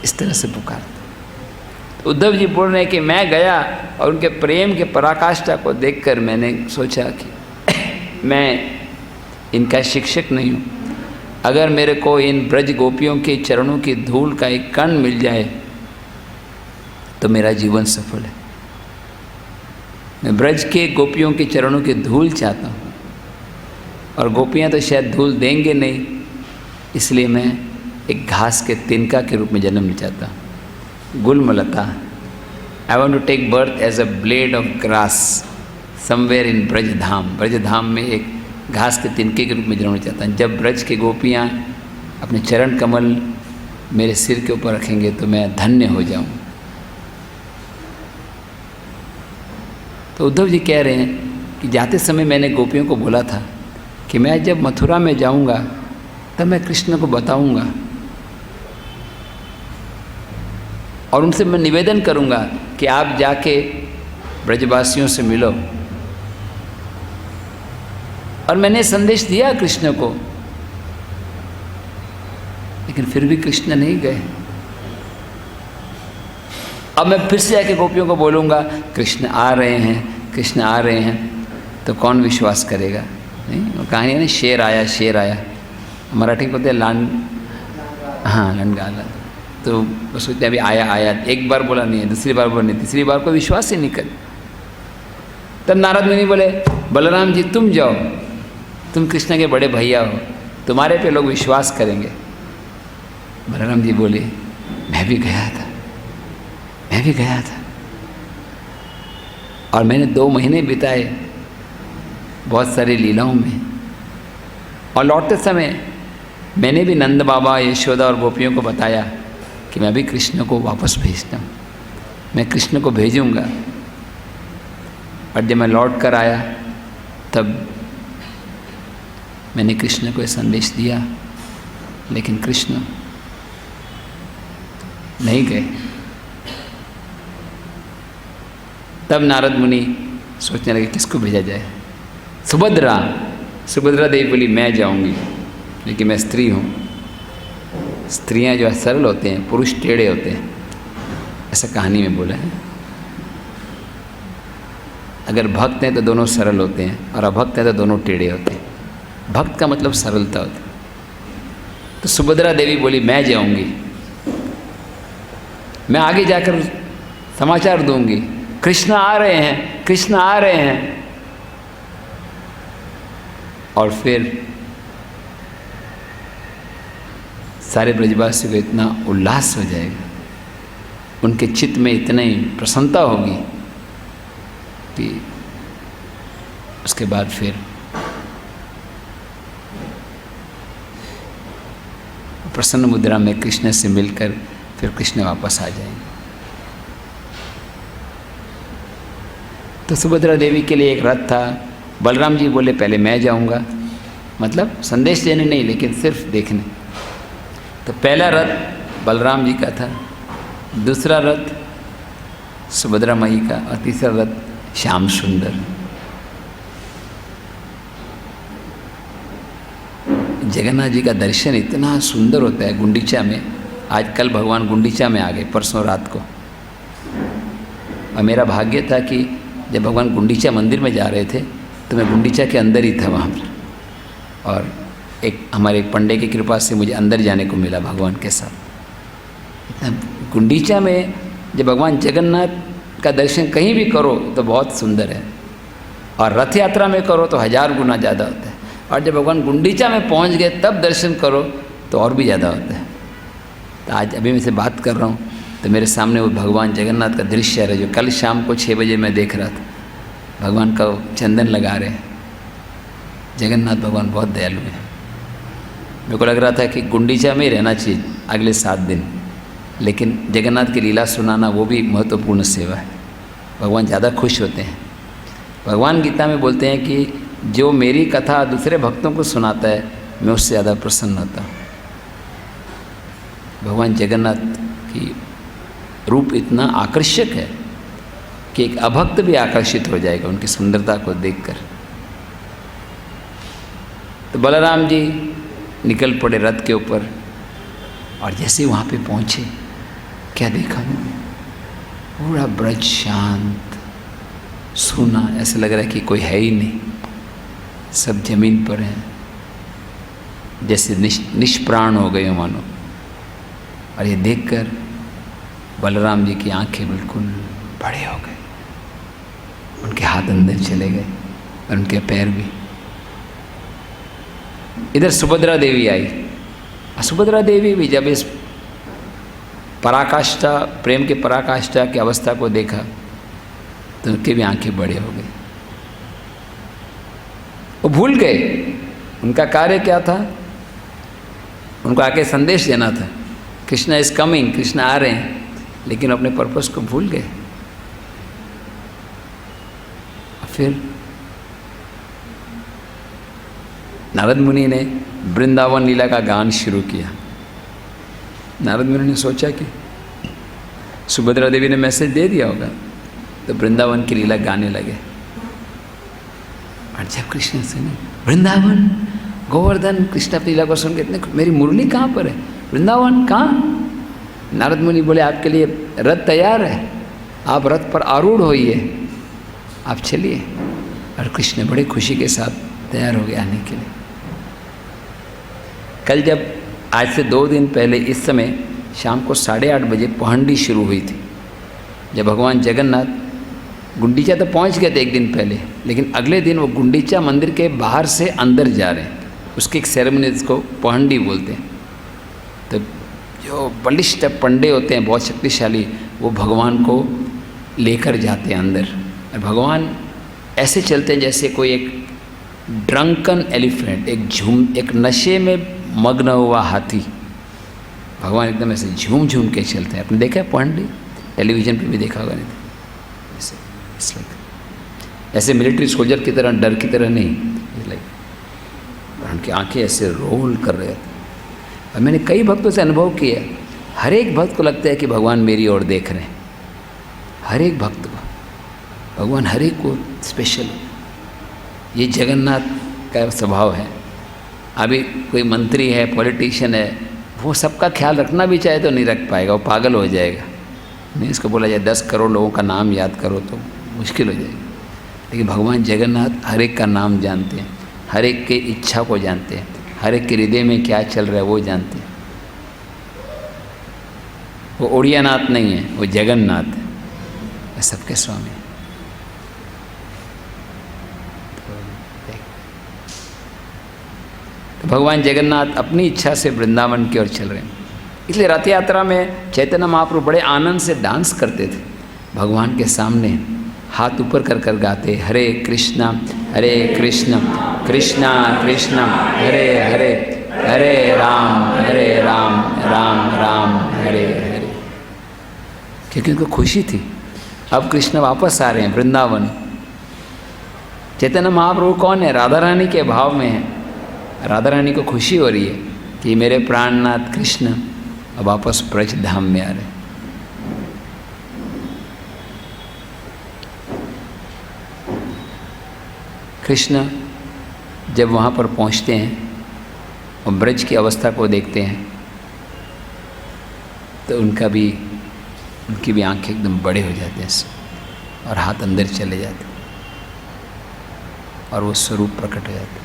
इस तरह से पुकारते। तो उद्धव जी बोल रहे हैं कि मैं गया और उनके प्रेम के पराकाष्ठा को देखकर मैंने सोचा कि मैं इनका शिक्षक नहीं हूँ। अगर मेरे को इन ब्रज गोपियों के चरणों की धूल का एक कण मिल जाए तो मेरा जीवन सफल है। मैं ब्रज के गोपियों के चरणों की धूल चाहता हूँ, और गोपियाँ तो शायद धूल देंगे नहीं, इसलिए मैं एक घास के तिनका के रूप में जन्म नहीं चाहता, गुलमलता। I want to take birth as a blade of grass somewhere in Brajdham. Brajdham में एक घास के तिनके के रूप में जन्म चाहता हूँ। जब ब्रज के गोपियाँ अपने चरण कमल मेरे सिर के ऊपर रखेंगे तो मैं धन्य हो जाऊँ। तो उद्धव जी कह रहे हैं कि जाते समय मैंने गोपियों को बोला था कि मैं जब मथुरा में जाऊंगा तब मैं कृष्ण को बताऊंगा, और उनसे मैं निवेदन करूंगा कि आप जाके ब्रजवासियों से मिलो। और मैंने संदेश दिया कृष्ण को, लेकिन फिर भी कृष्ण नहीं गए। अब मैं फिर से आके गोपियों को बोलूँगा कृष्ण आ रहे हैं, कृष्ण आ रहे हैं, तो कौन विश्वास करेगा। नहीं, वो कहानी है ना, शेर आया शेर आया, मराठी को बोलते लांड, हाँ लंडगाला। तो वो सोचते अभी आया आया, एक बार बोला नहीं है, दूसरी बार बोला नहीं, तीसरी बार कोई विश्वास ही नहीं करे। तब नारद मुनि बोले बलराम जी तुम जाओ, तुम कृष्ण के बड़े भैया हो, तुम्हारे पे लोग विश्वास करेंगे। बलराम जी बोले मैं भी गया था, मैं भी गया था, और मैंने 2 महीने बिताए बहुत सारी लीलाओं में, और लौटते समय मैंने भी नंद बाबा यशोदा और गोपियों को बताया कि मैं भी कृष्ण को वापस भेजता हूँ, मैं कृष्ण को भेजूँगा। और जब मैं लौट कर आया तब मैंने कृष्ण को ये संदेश दिया, लेकिन कृष्ण नहीं गए। तब नारद मुनि सोचने लगे किसको भेजा जाए। सुभद्रा देवी बोली मैं जाऊंगी, लेकिन मैं स्त्री हूँ। स्त्रियाँ जो है सरल होते हैं, पुरुष टेढ़े होते हैं, ऐसा कहानी में बोला है। अगर भक्त हैं तो दोनों सरल होते हैं, और अभक्त हैं तो दोनों टेढ़े होते हैं। भक्त का मतलब सरलता होती है। तो सुभद्रा देवी बोली मैं जाऊंगी, मैं आगे जाकर समाचार दूंगी कृष्ण आ रहे हैं, कृष्ण आ रहे हैं। और फिर सारे ब्रजवासियों को इतना उल्लास हो जाएगा, उनके चित्त में इतनी प्रसन्नता होगी कि उसके बाद फिर प्रसन्न मुद्रा में कृष्ण से मिलकर फिर कृष्ण वापस आ जाएंगे। तो सुभद्रा देवी के लिए एक रथ था। बलराम जी बोले पहले मैं जाऊंगा, मतलब संदेश देने नहीं, लेकिन सिर्फ देखने। तो पहला रथ बलराम जी का था, दूसरा रथ सुभद्रा माई का, और तीसरा रथ श्याम सुंदर। जगन्नाथ जी का दर्शन इतना सुंदर होता है गुंडीचा में। आज कल भगवान गुंडीचा में आ गए, परसों रात को। और मेरा भाग्य था कि जब भगवान गुंडीचा मंदिर में जा रहे थे तो मैं गुंडीचा के अंदर ही था वहाँ पर, और एक हमारे पंडे की कृपा से मुझे अंदर जाने को मिला भगवान के साथ। गुंडीचा में जब भगवान जगन्नाथ का दर्शन कहीं भी करो तो बहुत सुंदर है, और रथ यात्रा में करो तो 1000 गुना ज़्यादा होता है, और जब भगवान गुंडीचा में पहुंच गए तब दर्शन करो तो और भी ज़्यादा होता है। तो आज अभी मैं से बात कर रहा हूँ तो मेरे सामने वो भगवान जगन्नाथ का दृश्य है जो कल शाम को 6 बजे मैं देख रहा था। भगवान का चंदन लगा रहे हैं। जगन्नाथ भगवान बहुत दयालु है। मेरे को लग रहा था कि गुंडीचा में ही रहना चाहिए अगले 7 दिन, लेकिन जगन्नाथ की लीला सुनाना वो भी महत्वपूर्ण सेवा है। भगवान ज़्यादा खुश होते हैं। भगवान गीता में बोलते हैं कि जो मेरी कथा दूसरे भक्तों को सुनाता है मैं उससे ज़्यादा प्रसन्न होता हूँ। भगवान जगन्नाथ की रूप इतना आकर्षक है कि एक अभक्त भी आकर्षित हो जाएगा उनकी सुंदरता को देखकर। तो बलराम जी निकल पड़े रथ के ऊपर, और जैसे वहाँ पे पहुँचे क्या देखा उन्होंने, पूरा ब्रज शांत सूना, ऐसा लग रहा है कि कोई है ही नहीं, सब जमीन पर हैं, जैसे निष्प्राण हो गए मानो। और ये देखकर बलराम जी की आंखें बिल्कुल बड़े हो गए, उनके हाथ अंदर चले गए और उनके पैर भी। इधर सुभद्रा देवी आई, और सुभद्रा देवी भी जब इस पराकाष्ठा, प्रेम के पराकाष्ठा की अवस्था को देखा तो उनकी भी आंखें बड़े हो गई। वो भूल गए उनका कार्य क्या था। उनको आके संदेश देना था, कृष्णा इज कमिंग, कृष्णा आ रहे हैं, लेकिन अपने पर्पस को भूल गए। फिर नारद मुनि ने वृंदावन लीला का गान शुरू किया। नारद मुनि ने सोचा कि सुभद्रा देवी ने मैसेज दे दिया होगा, तो वृंदावन की लीला गाने लगे। और जब कृष्ण सुने वृंदावन गोवर्धन, कृष्ण अपनी लीला को सुन के इतने, मेरी मुरली कहाँ पर है, वृंदावन कहाँ। नारद मुनि बोले आपके लिए रथ तैयार है, आप रथ पर आरूढ़ होइए, आप चलिए। और कृष्ण बड़े खुशी के साथ तैयार हो गए आने के लिए। कल जब आज से 2 दिन पहले इस समय शाम को 8:30 बजे पहंडी शुरू हुई थी, जब भगवान जगन्नाथ गुंडीचा तो पहुंच गए थे एक दिन पहले, लेकिन अगले दिन वो गुंडीचा मंदिर के बाहर से अंदर जा रहे हैं। उसकी एक सेरेमनी जिसको पहंडी बोलते हैं। तो जो बलिष्ठ पंडे होते हैं, बहुत शक्तिशाली, वो भगवान को लेकर जाते हैं अंदर। और भगवान ऐसे चलते हैं जैसे कोई एक ड्रंकन एलिफेंट, एक नशे में मग्न हुआ हाथी। भगवान एकदम ऐसे झूम झूम के चलते हैं। आपने देखा है पहंडी, टेलीविज़न पे भी देखा होगा, नहीं ऐसे ऐसे मिलिट्री सोल्जर की तरह, डर की तरह नहीं, उनकी आंखें ऐसे रोल कर रहे थे। और मैंने कई भक्तों से अनुभव किया, हर एक भक्त को लगता है कि भगवान मेरी ओर देख रहे हैं। हर एक भक्त को भगवान, हर एक को स्पेशल। ये जगन्नाथ का स्वभाव है। अभी कोई मंत्री है, पॉलिटिशियन है, वो सबका ख्याल रखना भी चाहे तो नहीं रख पाएगा, वो पागल हो जाएगा। नहीं, इसको बोला जाए 10 करोड़ लोगों का नाम याद करो तो मुश्किल हो जाएगी। लेकिन भगवान जगन्नाथ हर एक का नाम जानते हैं, हर एक के इच्छा को जानते हैं, हर एक के हृदय में क्या चल रहा है वो जानते हैं। वो ओडिया नाथ नहीं है, वो जगन्नाथ है, सबके स्वामी। तो भगवान जगन्नाथ अपनी इच्छा से वृंदावन की ओर चल रहे हैं। इसलिए रथ यात्रा में चैतन्य महाप्रभु बड़े आनंद से डांस करते थे। भगवान के सामने हाथ ऊपर कर कर गाते, हरे कृष्णा कृष्णा कृष्णा हरे हरे, हरे राम राम राम हरे हरे। क्योंकि उनको खुशी थी, अब कृष्ण वापस आ रहे हैं वृंदावन। चैतन्य महाप्रभु कौन है? राधा रानी के भाव में है। राधा रानी को खुशी हो रही है कि मेरे प्राणनाथ कृष्ण अब वापस ब्रज धाम में आ रहे हैं। कृष्ण जब वहाँ पर पहुँचते हैं और ब्रज की अवस्था को देखते हैं तो उनकी भी आंखें एकदम बड़े हो जाते हैं और हाथ अंदर चले जाते हैं और वो स्वरूप प्रकट हो जाता है।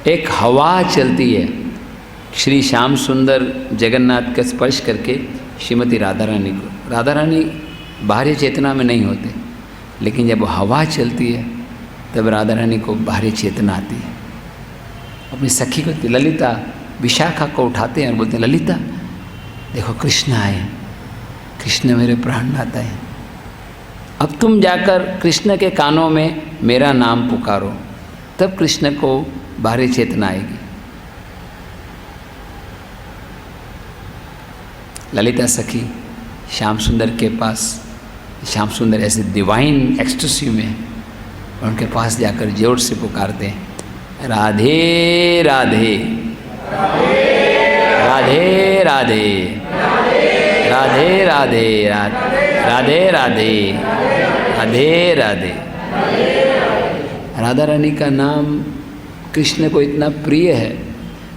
एक हवा चलती है, श्री श्याम सुंदर जगन्नाथ का स्पर्श करके श्रीमती राधा रानी को, राधा रानी बाहरी चेतना में नहीं होते, लेकिन जब हवा चलती है तब राधा रानी को बाहरी चेतना आती है। अपनी सखी को ललिता विशाखा को उठाते हैं और बोलते हैं, ललिता देखो कृष्ण आए, कृष्ण मेरे प्राणनाथ आए, अब तुम जाकर कृष्ण के कानों में मेरा नाम पुकारो, तब कृष्ण को बाहरी चेतना आएगी। ललिता सखी श्याम सुंदर के पास, श्याम सुंदर ऐसे डिवाइन एक्सटेसी में उनके पास जाकर जोर से पुकारते हैं, राधे राधे राधे राधे राधे राधे राधे राधे राधे राधे। राधा रानी का नाम कृष्ण को इतना प्रिय है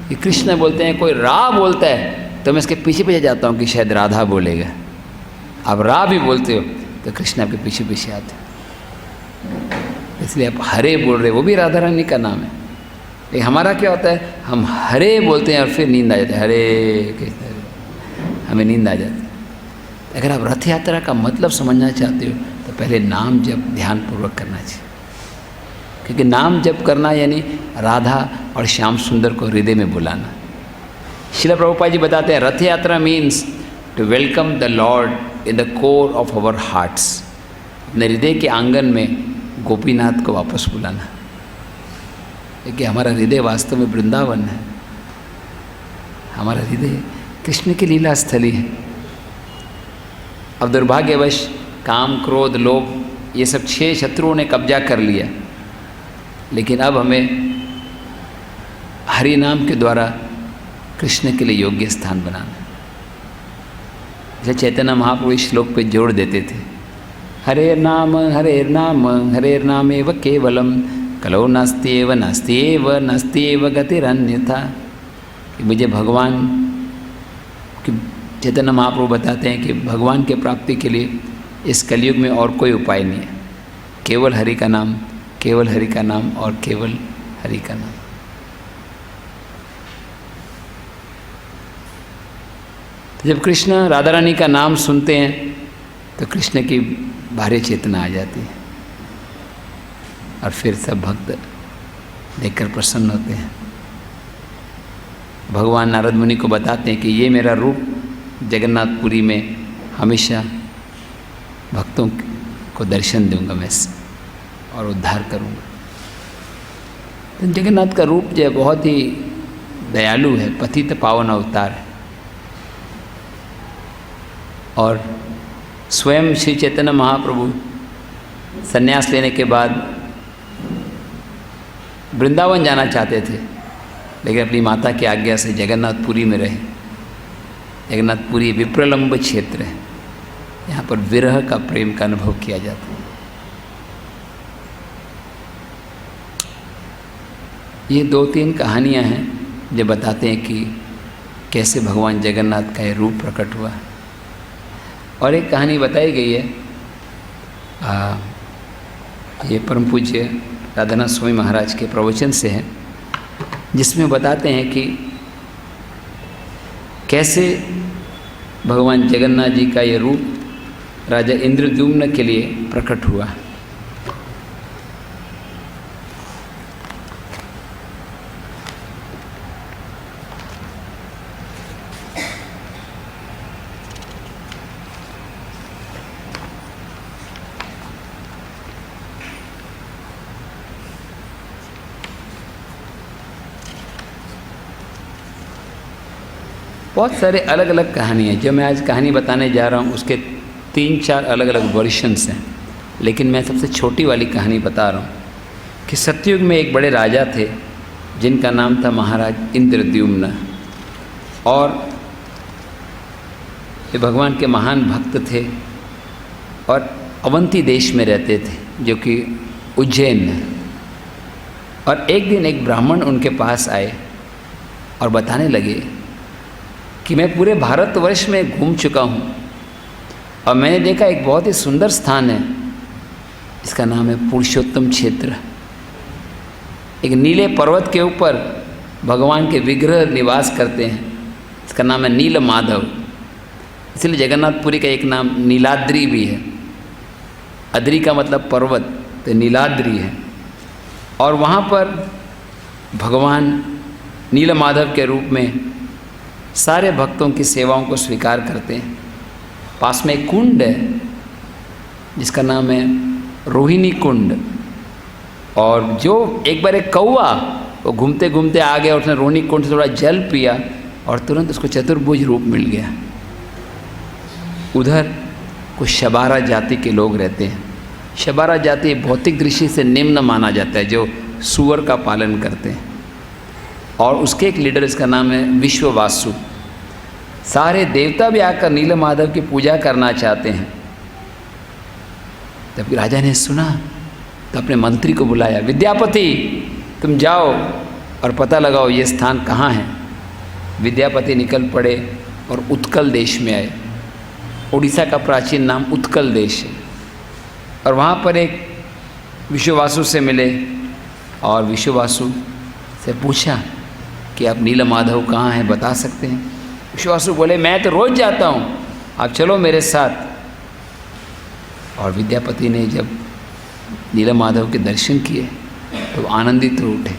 कि कृष्ण बोलते हैं, कोई रा बोलता है तो मैं इसके पीछे पीछे जाता हूँ कि शायद राधा बोलेगा। आप रा भी बोलते हो तो कृष्ण आपके पीछे पीछे आते हैं। इसलिए आप हरे बोल रहे, वो भी राधा रानी का नाम है। लेकिन हमारा क्या होता है, हम हरे बोलते हैं और फिर नींद आ जाती है, हरे कृष्ण, हमें नींद आ जाती है। अगर आप रथ यात्रा का मतलब समझना चाहते हो तो पहले नाम जप ध्यानपूर्वक करना चाहिए, क्योंकि नाम जप करना यानी राधा और श्याम सुंदर को हृदय में बुलाना। श्रील प्रभुपाद जी बताते हैं, Rath Yatra means to welcome the lord in the core of our hearts. अपने हृदय के आंगन में गोपीनाथ को वापस बुलाना, क्योंकि हमारा हृदय वास्तव में वृंदावन है। हमारा हृदय कृष्ण की लीला स्थली है। अब दुर्भाग्यवश काम, क्रोध, लोभ, ये सब 6 शत्रुओं ने कब्जा कर लिया, लेकिन अब हमें हरि नाम के द्वारा कृष्ण के लिए योग्य स्थान बनाना। जैसे चैतन्य महाप्रभु इस श्लोक पे जोड़ देते थे, हरेर नाम हरेर नाम एव केवलम कलो नास्त्येव नास्त्येव नास्त्येव गतिरन्यथा। कि मुझे भगवान कि चैतन्य महाप्रभु बताते हैं कि भगवान के प्राप्ति के लिए इस कलयुग में और कोई उपाय नहीं है, केवल हरि का नाम, केवल हरि का नाम और केवल हरि का नाम। जब कृष्ण राधा रानी का नाम सुनते हैं तो कृष्ण की बाहरी चेतना आ जाती है और फिर सब भक्त देखकर प्रसन्न होते हैं। भगवान नारद मुनि को बताते हैं कि ये मेरा रूप जगन्नाथपुरी में हमेशा भक्तों को दर्शन दूंगा मैं और उद्धार करूंगा। तो जगन्नाथ का रूप जो है बहुत ही दयालु है, पतित पावन अवतार है। और स्वयं श्री चैतन्य महाप्रभु संन्यास लेने के बाद वृंदावन जाना चाहते थे, लेकिन अपनी माता की आज्ञा से जगन्नाथपुरी में रहे। जगन्नाथपुरी विप्रलंब क्षेत्र है, यहाँ पर विरह का प्रेम का अनुभव किया जाता है। ये 2-3 कहानियाँ हैं जो बताते हैं कि कैसे भगवान जगन्नाथ का ये रूप प्रकट हुआ। और एक कहानी बताई गई है, ये परम पूज्य राधानाथ स्वामी महाराज के प्रवचन से है, जिसमें बताते हैं कि कैसे भगवान जगन्नाथ जी का ये रूप राजा इंद्रद्युम्न के लिए प्रकट हुआ। बहुत सारे अलग अलग कहानियाँ जो मैं आज कहानी बताने जा रहा हूँ, उसके 3-4 अलग अलग वर्शंस हैं, लेकिन मैं सबसे छोटी वाली कहानी बता रहा हूँ कि सतयुग में एक बड़े राजा थे जिनका नाम था महाराज इंद्रद्युम्न, और ये भगवान के महान भक्त थे और अवंती देश में रहते थे, जो कि उज्जैन है। और एक दिन एक ब्राह्मण उनके पास आए और बताने लगे कि मैं पूरे भारतवर्ष में घूम चुका हूँ और मैंने देखा एक बहुत ही सुंदर स्थान है, इसका नाम है पुरुषोत्तम क्षेत्र। एक नीले पर्वत के ऊपर भगवान के विग्रह निवास करते हैं, इसका नाम है नील माधव। इसलिए जगन्नाथपुरी का एक नाम नीलाद्री भी है। अद्री का मतलब पर्वत, तो नीलाद्री है। और वहाँ पर भगवान नील माधव के रूप में सारे भक्तों की सेवाओं को स्वीकार करते हैं। पास में एक कुंड है जिसका नाम है रोहिणी कुंड, और जो एक बार एक कौआ वो घूमते घूमते आ गया, उसने रोहिणी कुंड से थोड़ा जल पिया और तुरंत उसको चतुर्भुज रूप मिल गया। उधर कुछ शबारा जाति के लोग रहते हैं। शबारा जाति भौतिक दृष्टि से निम्न माना जाता है, जो सूअर का पालन करते हैं। और उसके एक लीडर, इसका नाम है विश्ववासु। सारे देवता भी आकर नील माधव की पूजा करना चाहते हैं। जब राजा ने सुना तो अपने मंत्री को बुलाया, विद्यापति तुम जाओ और पता लगाओ ये स्थान कहाँ है। विद्यापति निकल पड़े और उत्कल देश में आए। उड़ीसा का प्राचीन नाम उत्कल देश है। और वहाँ पर एक विश्ववासु से मिले और विश्ववासु से पूछा कि आप नील माधव कहाँ हैं, बता सकते हैं? विश्ववासु बोले मैं तो रोज़ जाता हूँ, आप चलो मेरे साथ। और विद्यापति ने जब नील माधव के दर्शन किए तो आनंदित हो उठे।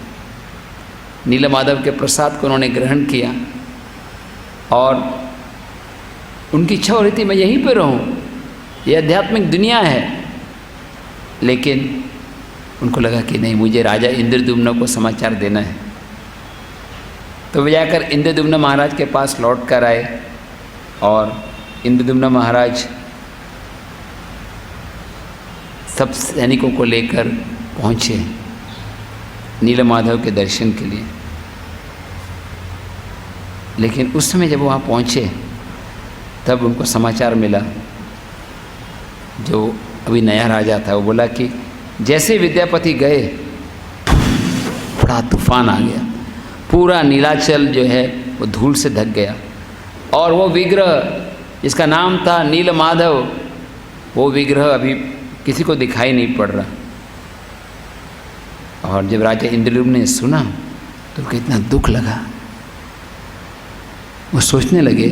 नील माधव के प्रसाद को उन्होंने ग्रहण किया और उनकी इच्छा हो रही थी मैं यहीं पर रहूं, ये आध्यात्मिक दुनिया है। लेकिन उनको लगा कि नहीं, मुझे राजा इंद्रद्युम्न को समाचार देना है। तो वे जाकर इंद्रद्युम्न महाराज के पास लौट कर आए और इंद्रद्युम्न महाराज सब सैनिकों को लेकर पहुँचे नील माधव के दर्शन के लिए। लेकिन उस समय जब वहाँ पहुँचे तब उनको समाचार मिला, जो अभी नया राजा था, वो बोला कि जैसे विद्यापति गए बड़ा तूफान आ गया, पूरा नीलाचल जो है वो धूल से ढक गया और वो विग्रह जिसका नाम था नील माधव, वो विग्रह अभी किसी को दिखाई नहीं पड़ रहा। और जब राजा इंद्रद्युम्न ने सुना तो कितना दुख लगा। वो सोचने लगे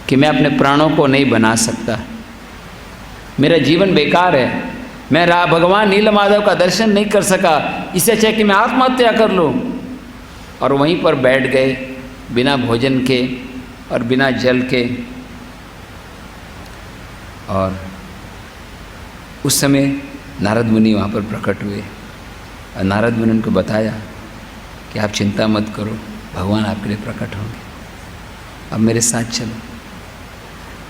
कि मैं अपने प्राणों को नहीं बना सकता, मेरा जीवन बेकार है, मैं भगवान नील माधव का दर्शन नहीं कर सका, इससे अच्छा कि मैं आत्महत्या कर लूँ। और वहीं पर बैठ गए बिना भोजन के और बिना जल के। और उस समय नारद मुनि वहाँ पर प्रकट हुए और नारद मुनि उनको बताया कि आप चिंता मत करो, भगवान आपके लिए प्रकट होंगे, अब मेरे साथ चलो।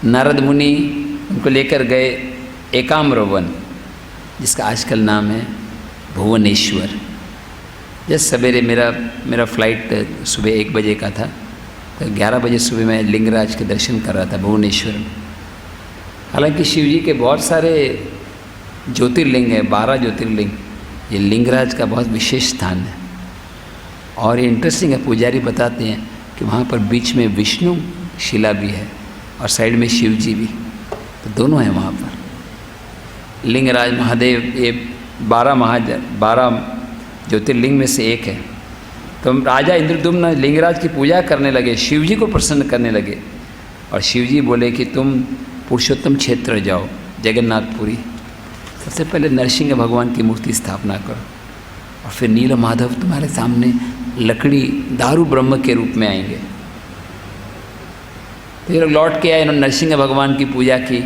नारद मुनि उनको लेकर गए एकाम्र वन, जिसका आजकल नाम है भुवनेश्वर। जैसे सवेरे मेरा फ़्लाइट सुबह 1 बजे का था, तो 11 बजे सुबह मैं लिंगराज के दर्शन कर रहा था भुवनेश्वर में। हालांकि शिव जी के बहुत सारे ज्योतिर्लिंग हैं, 12 ज्योतिर्लिंग, ये लिंगराज का बहुत विशेष स्थान है। और ये इंटरेस्टिंग है, पुजारी बताते हैं कि वहाँ पर बीच में विष्णु शिला भी है और साइड में शिव जी भी, तो दोनों हैं वहाँ पर। लिंगराज महादेव ये 12 ज्योतिर्लिंग में से एक है। तो राजा इंद्रद्युम्न लिंगराज की पूजा करने लगे, शिव जी को प्रसन्न करने लगे। और शिव जी बोले कि तुम पुरुषोत्तम क्षेत्र जाओ, जगन्नाथपुरी, सबसे पहले नरसिंह भगवान की मूर्ति स्थापना करो और फिर नील माधव तुम्हारे सामने लकड़ी दारू ब्रह्म के रूप में आएंगे। तो ये लोग लौट के आए, इन्होंने नरसिंह भगवान की पूजा की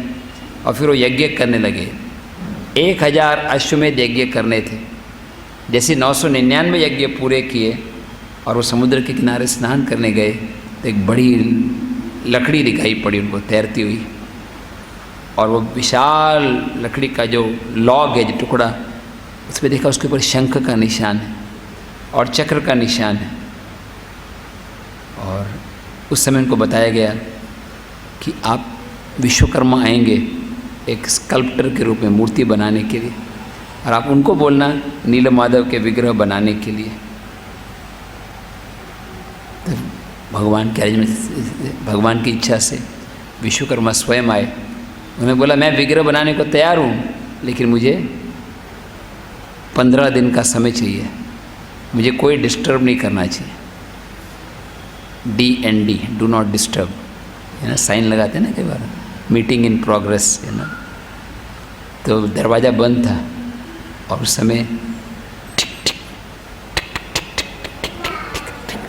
और फिर वो यज्ञ करने लगे। 1000 अश्वमेध यज्ञ करने थे। जैसे 999 यज्ञ पूरे किए और वो समुद्र के किनारे स्नान करने गए तो एक बड़ी लकड़ी दिखाई पड़ी उनको तैरती हुई, और वो विशाल लकड़ी का जो लॉग है, जो टुकड़ा, उस पर देखा उसके ऊपर शंख का निशान है और चक्र का निशान है। और उस समय उनको बताया गया कि आप विश्वकर्मा आएंगे एक स्कल्प्टर के रूप में मूर्ति बनाने के लिए, और आप उनको बोलना नील माधव के विग्रह बनाने के लिए। तो भगवान के अरेंजमेंट, भगवान की इच्छा से विश्वकर्मा स्वयं आए। उन्होंने बोला मैं विग्रह बनाने को तैयार हूँ, लेकिन मुझे 15 दिन का समय चाहिए, मुझे कोई डिस्टर्ब नहीं करना चाहिए। DND, डू नॉट डिस्टर्ब, है ना, साइन लगाते हैं ना कई बार, मीटिंग इन प्रोग्रेस, है ना। तो दरवाज़ा बंद था और उस समय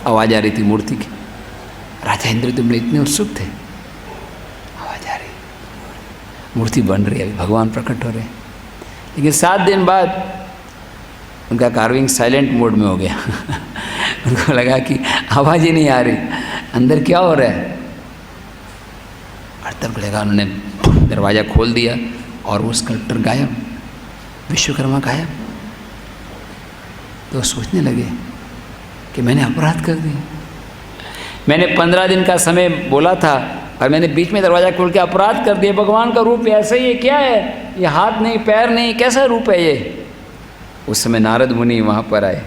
आवाज़ आ रही थी मूर्ति की। राजा इंद्रद्युम्न इतने उत्सुक थे, आवाज़ आ रही, मूर्ति बन रही है, अभी भगवान प्रकट हो रहे हैं। लेकिन 7 दिन बाद उनका कार्विंग साइलेंट मोड में हो गया। उनको लगा कि आवाज़ ही नहीं आ रही, अंदर क्या हो रहा है। और तब लगा, उन्होंने दरवाज़ा खोल दिया और वो स्कल्प्टर गायब, विश्वकर्मा गायब। तो सोचने लगे कि मैंने अपराध कर दिया, मैंने 15 दिन का समय बोला था और मैंने बीच में दरवाज़ा खोल के अपराध कर दिया। भगवान का रूप ऐसा ही है, क्या है ये, हाथ नहीं पैर नहीं, कैसा रूप है ये। उस समय नारद मुनि वहाँ पर आए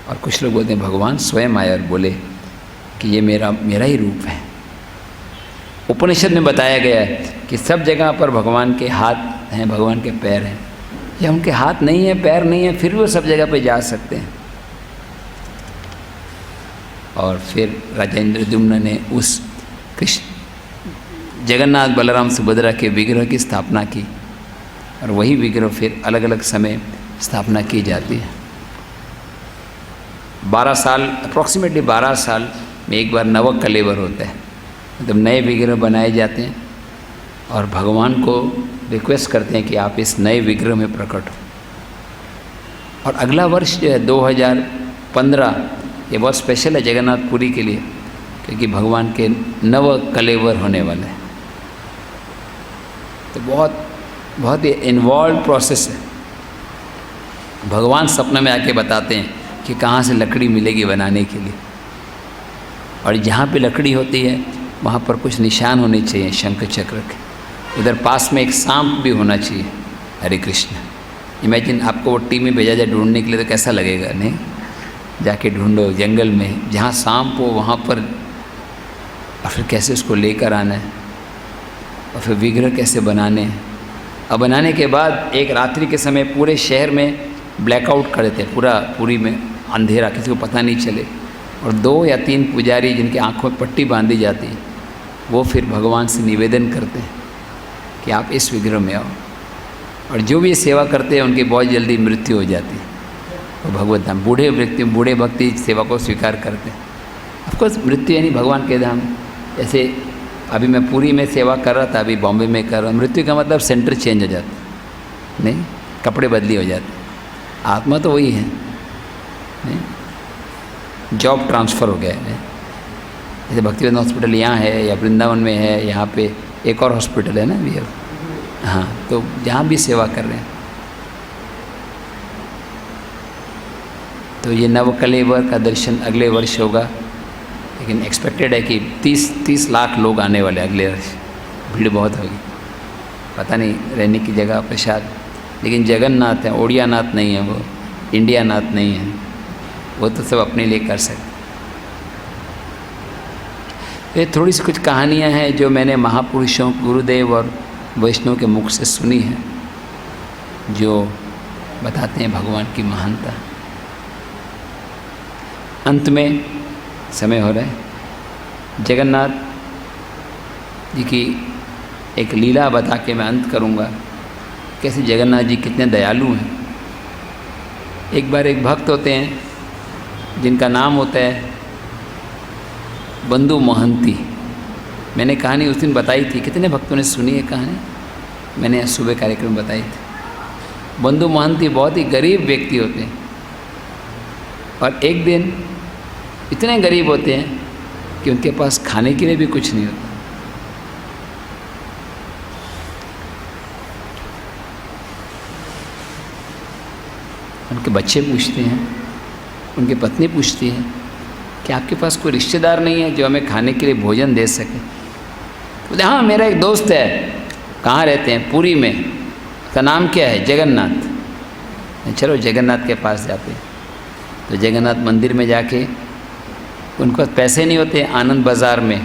और कुछ लोग बोलते हैं भगवान स्वयं आए और बोले कि ये मेरा ही रूप है। उपनिषद में बताया गया है कि सब जगह पर भगवान के हाथ हैं, भगवान के पैर हैं, या उनके हाथ नहीं है पैर नहीं है फिर भी वो सब जगह पे जा सकते हैं। और फिर राजा इंद्रद्युम्न ने उस कृष्ण जगन्नाथ बलराम सुभद्रा के विग्रह की स्थापना की और वही विग्रह फिर अलग अलग समय स्थापना की जाती है। 12 साल, अप्रॉक्सीमेटली 12 साल में एक बार नव कलेवर होता है, मतलब नए विग्रह बनाए जाते हैं और भगवान को रिक्वेस्ट करते हैं कि आप इस नए विग्रह में प्रकट हो। और अगला वर्ष जो है 2015, ये बहुत स्पेशल है जगन्नाथपुरी के लिए, क्योंकि भगवान के नव कलेवर होने वाले हैं। तो बहुत ही इन्वॉल्व प्रोसेस है। भगवान सपने में आके बताते हैं कि कहाँ से लकड़ी मिलेगी बनाने के लिए, और जहाँ पे लकड़ी होती है वहाँ पर कुछ निशान होने चाहिए शंख चक्र के। उधर पास में एक सांप भी होना चाहिए। हरे कृष्ण, इमेजिन आपको वो टीम में भेजा जाए ढूंढने के लिए, तो कैसा लगेगा, नहीं? जाके ढूंढो जंगल में, जहाँ सांप हो वहाँ पर, और फिर कैसे उसको लेकर आना है, और फिर विग्रह कैसे बनाने हैं। और बनाने के बाद एक रात्रि के समय पूरे शहर में ब्लैकआउट कर देते हैं, पूरी में अंधेरा, किसी को पता नहीं चले। और 2 या 3 पुजारी जिनकी आंखों में पट्टी बांधी जाती है, वो फिर भगवान से निवेदन करते हैं कि आप इस विग्रह में आओ। और जो भी सेवा करते हैं उनकी बहुत जल्दी मृत्यु हो जाती है। वो भगवत धाम, बूढ़े भक्ति सेवा को स्वीकार करते हैं। ऑफकोर्स मृत्यु यानी भगवान के धाम। जैसे अभी मैं पुरी में सेवा कर रहा था, अभी बॉम्बे में कर रहा हूँ। मृत्यु का मतलब सेंटर चेंज हो जाता, नहीं, कपड़े बदली हो जाते। आत्मा तो वही है, नहीं, जॉब ट्रांसफ़र हो गया है। जैसे भक्तिवेदांत हॉस्पिटल यहाँ है या वृंदावन में है, यहाँ पे एक और हॉस्पिटल है ना अभी, हाँ, तो जहाँ भी सेवा कर रहे हैं। तो ये नवकलेवर का दर्शन अगले वर्ष होगा, लेकिन एक्सपेक्टेड है कि 30 लाख लोग आने वाले अगले वर्ष। भीड़ बहुत होगी, पता नहीं रहने की जगह, प्रसाद। लेकिन जगन्नाथ है, ओडिया नाथ नहीं है, वो इंडिया नाथ नहीं है, वो तो सब अपने लिए कर सकते। ये थोड़ी सी कुछ कहानियाँ हैं जो मैंने महापुरुषों, गुरुदेव और वैष्णव के मुख से सुनी है, जो बताते हैं भगवान की महानता। अंत में समय हो रहा है, जगन्नाथ जी की एक लीला बता के मैं अंत करूँगा। कैसे जगन्नाथ जी कितने दयालु हैं। एक बार एक भक्त होते हैं जिनका नाम होता है बंधु महंती। मैंने कहानी उस दिन बताई थी, कितने भक्तों ने सुनी है कहानी, मैंने सुबह कार्यक्रम बताई थी। बंधु महंती बहुत ही गरीब व्यक्ति होते हैं और एक दिन इतने गरीब होते हैं कि उनके पास खाने के लिए भी कुछ नहीं होता। उनके बच्चे पूछते हैं, उनकी पत्नी पूछती है कि आपके पास कोई रिश्तेदार नहीं है जो हमें खाने के लिए भोजन दे सके? बोले हाँ, मेरा एक दोस्त है। कहाँ रहते हैं? पुरी में। उसका नाम क्या है? जगन्नाथ। चलो जगन्नाथ के पास जाते। तो जगन्नाथ मंदिर में जाके उनको पैसे नहीं होते। आनंद बाज़ार में,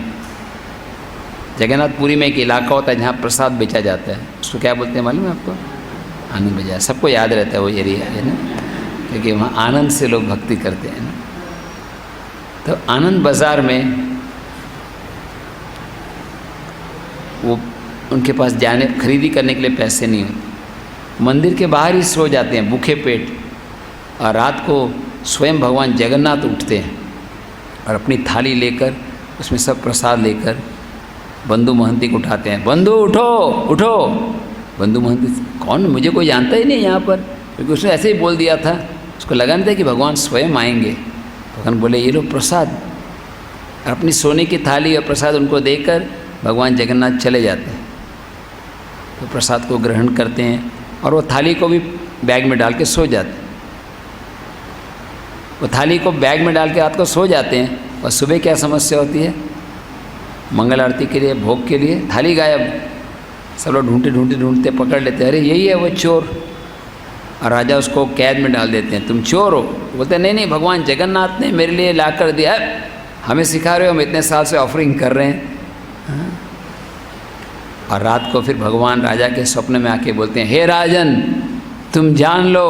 जगन्नाथपुरी में एक इलाका होता है जहाँ प्रसाद बेचा जाता है, उसको क्या बोलते हैं मालूम है आपको? आनंद बाज़ार। सबको याद रहता है वो एरिया है ना, क्योंकि वहाँ आनंद से लोग भक्ति करते हैं ना। तो आनंद बाज़ार में वो उनके पास जाने खरीदी करने के लिए पैसे नहीं होते। मंदिर के बाहर ही सो जाते हैं भूखे पेट, और रात को स्वयं भगवान जगन्नाथ उठते हैं और अपनी थाली लेकर उसमें सब प्रसाद लेकर बंधु महंती को उठाते हैं। बंधु उठो उठो। बंधु महंती कौन, मुझे कोई जानता ही नहीं यहाँ पर, क्योंकि उसने ऐसे ही बोल दिया था। उसको लगा नहीं था कि भगवान स्वयं आएंगे। भगवान बोले ये लो प्रसाद, और अपनी सोने की थाली और प्रसाद उनको देकर भगवान जगन्नाथ चले जाते हैं। तो प्रसाद को ग्रहण करते हैं और वो थाली को भी बैग में डाल के सो जाते हैं। वो थाली को बैग में डाल के रात को सो जाते हैं, और सुबह क्या समस्या होती है? मंगल आरती के लिए, भोग के लिए थाली गायब। सब लोग ढूंढते पकड़ लेते हैं, अरे यही है वो चोर। और राजा उसको कैद में डाल देते हैं, तुम चोर हो। बोलते नहीं नहीं, भगवान जगन्नाथ ने मेरे लिए ला कर दिया, हमें सिखा रहे हो, हम इतने साल से ऑफरिंग कर रहे हैं। और रात को फिर भगवान राजा के स्वप्न में आके बोलते हैं, हे राजन, तुम जान लो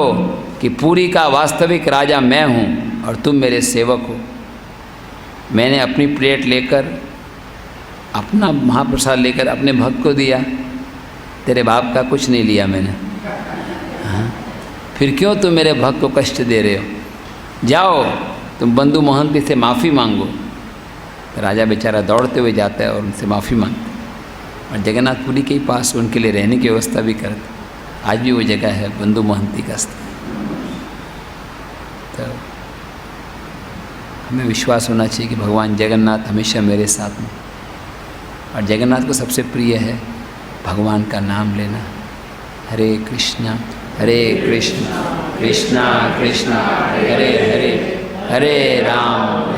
कि पुरी का वास्तविक राजा मैं हूँ और तुम मेरे सेवक हो। मैंने अपनी प्लेट लेकर, अपना महाप्रसाद लेकर अपने भक्त को दिया, तेरे बाप का कुछ नहीं लिया मैंने। हाँ? फिर क्यों तुम मेरे भक्त को कष्ट दे रहे हो? जाओ तुम बंधु महंती से माफ़ी मांगो। राजा बेचारा दौड़ते हुए जाता है और उनसे माफ़ी मांगता है, और जगन्नाथपुरी के ही पास उनके लिए रहने की व्यवस्था भी करते। आज भी वो जगह है बंधु महंती का स्थान। तो हमें विश्वास होना चाहिए कि भगवान जगन्नाथ हमेशा मेरे साथ में, और जगन्नाथ को सबसे प्रिय है भगवान का नाम लेना। हरे कृष्णा कृष्णा कृष्णा हरे हरे, हरे राम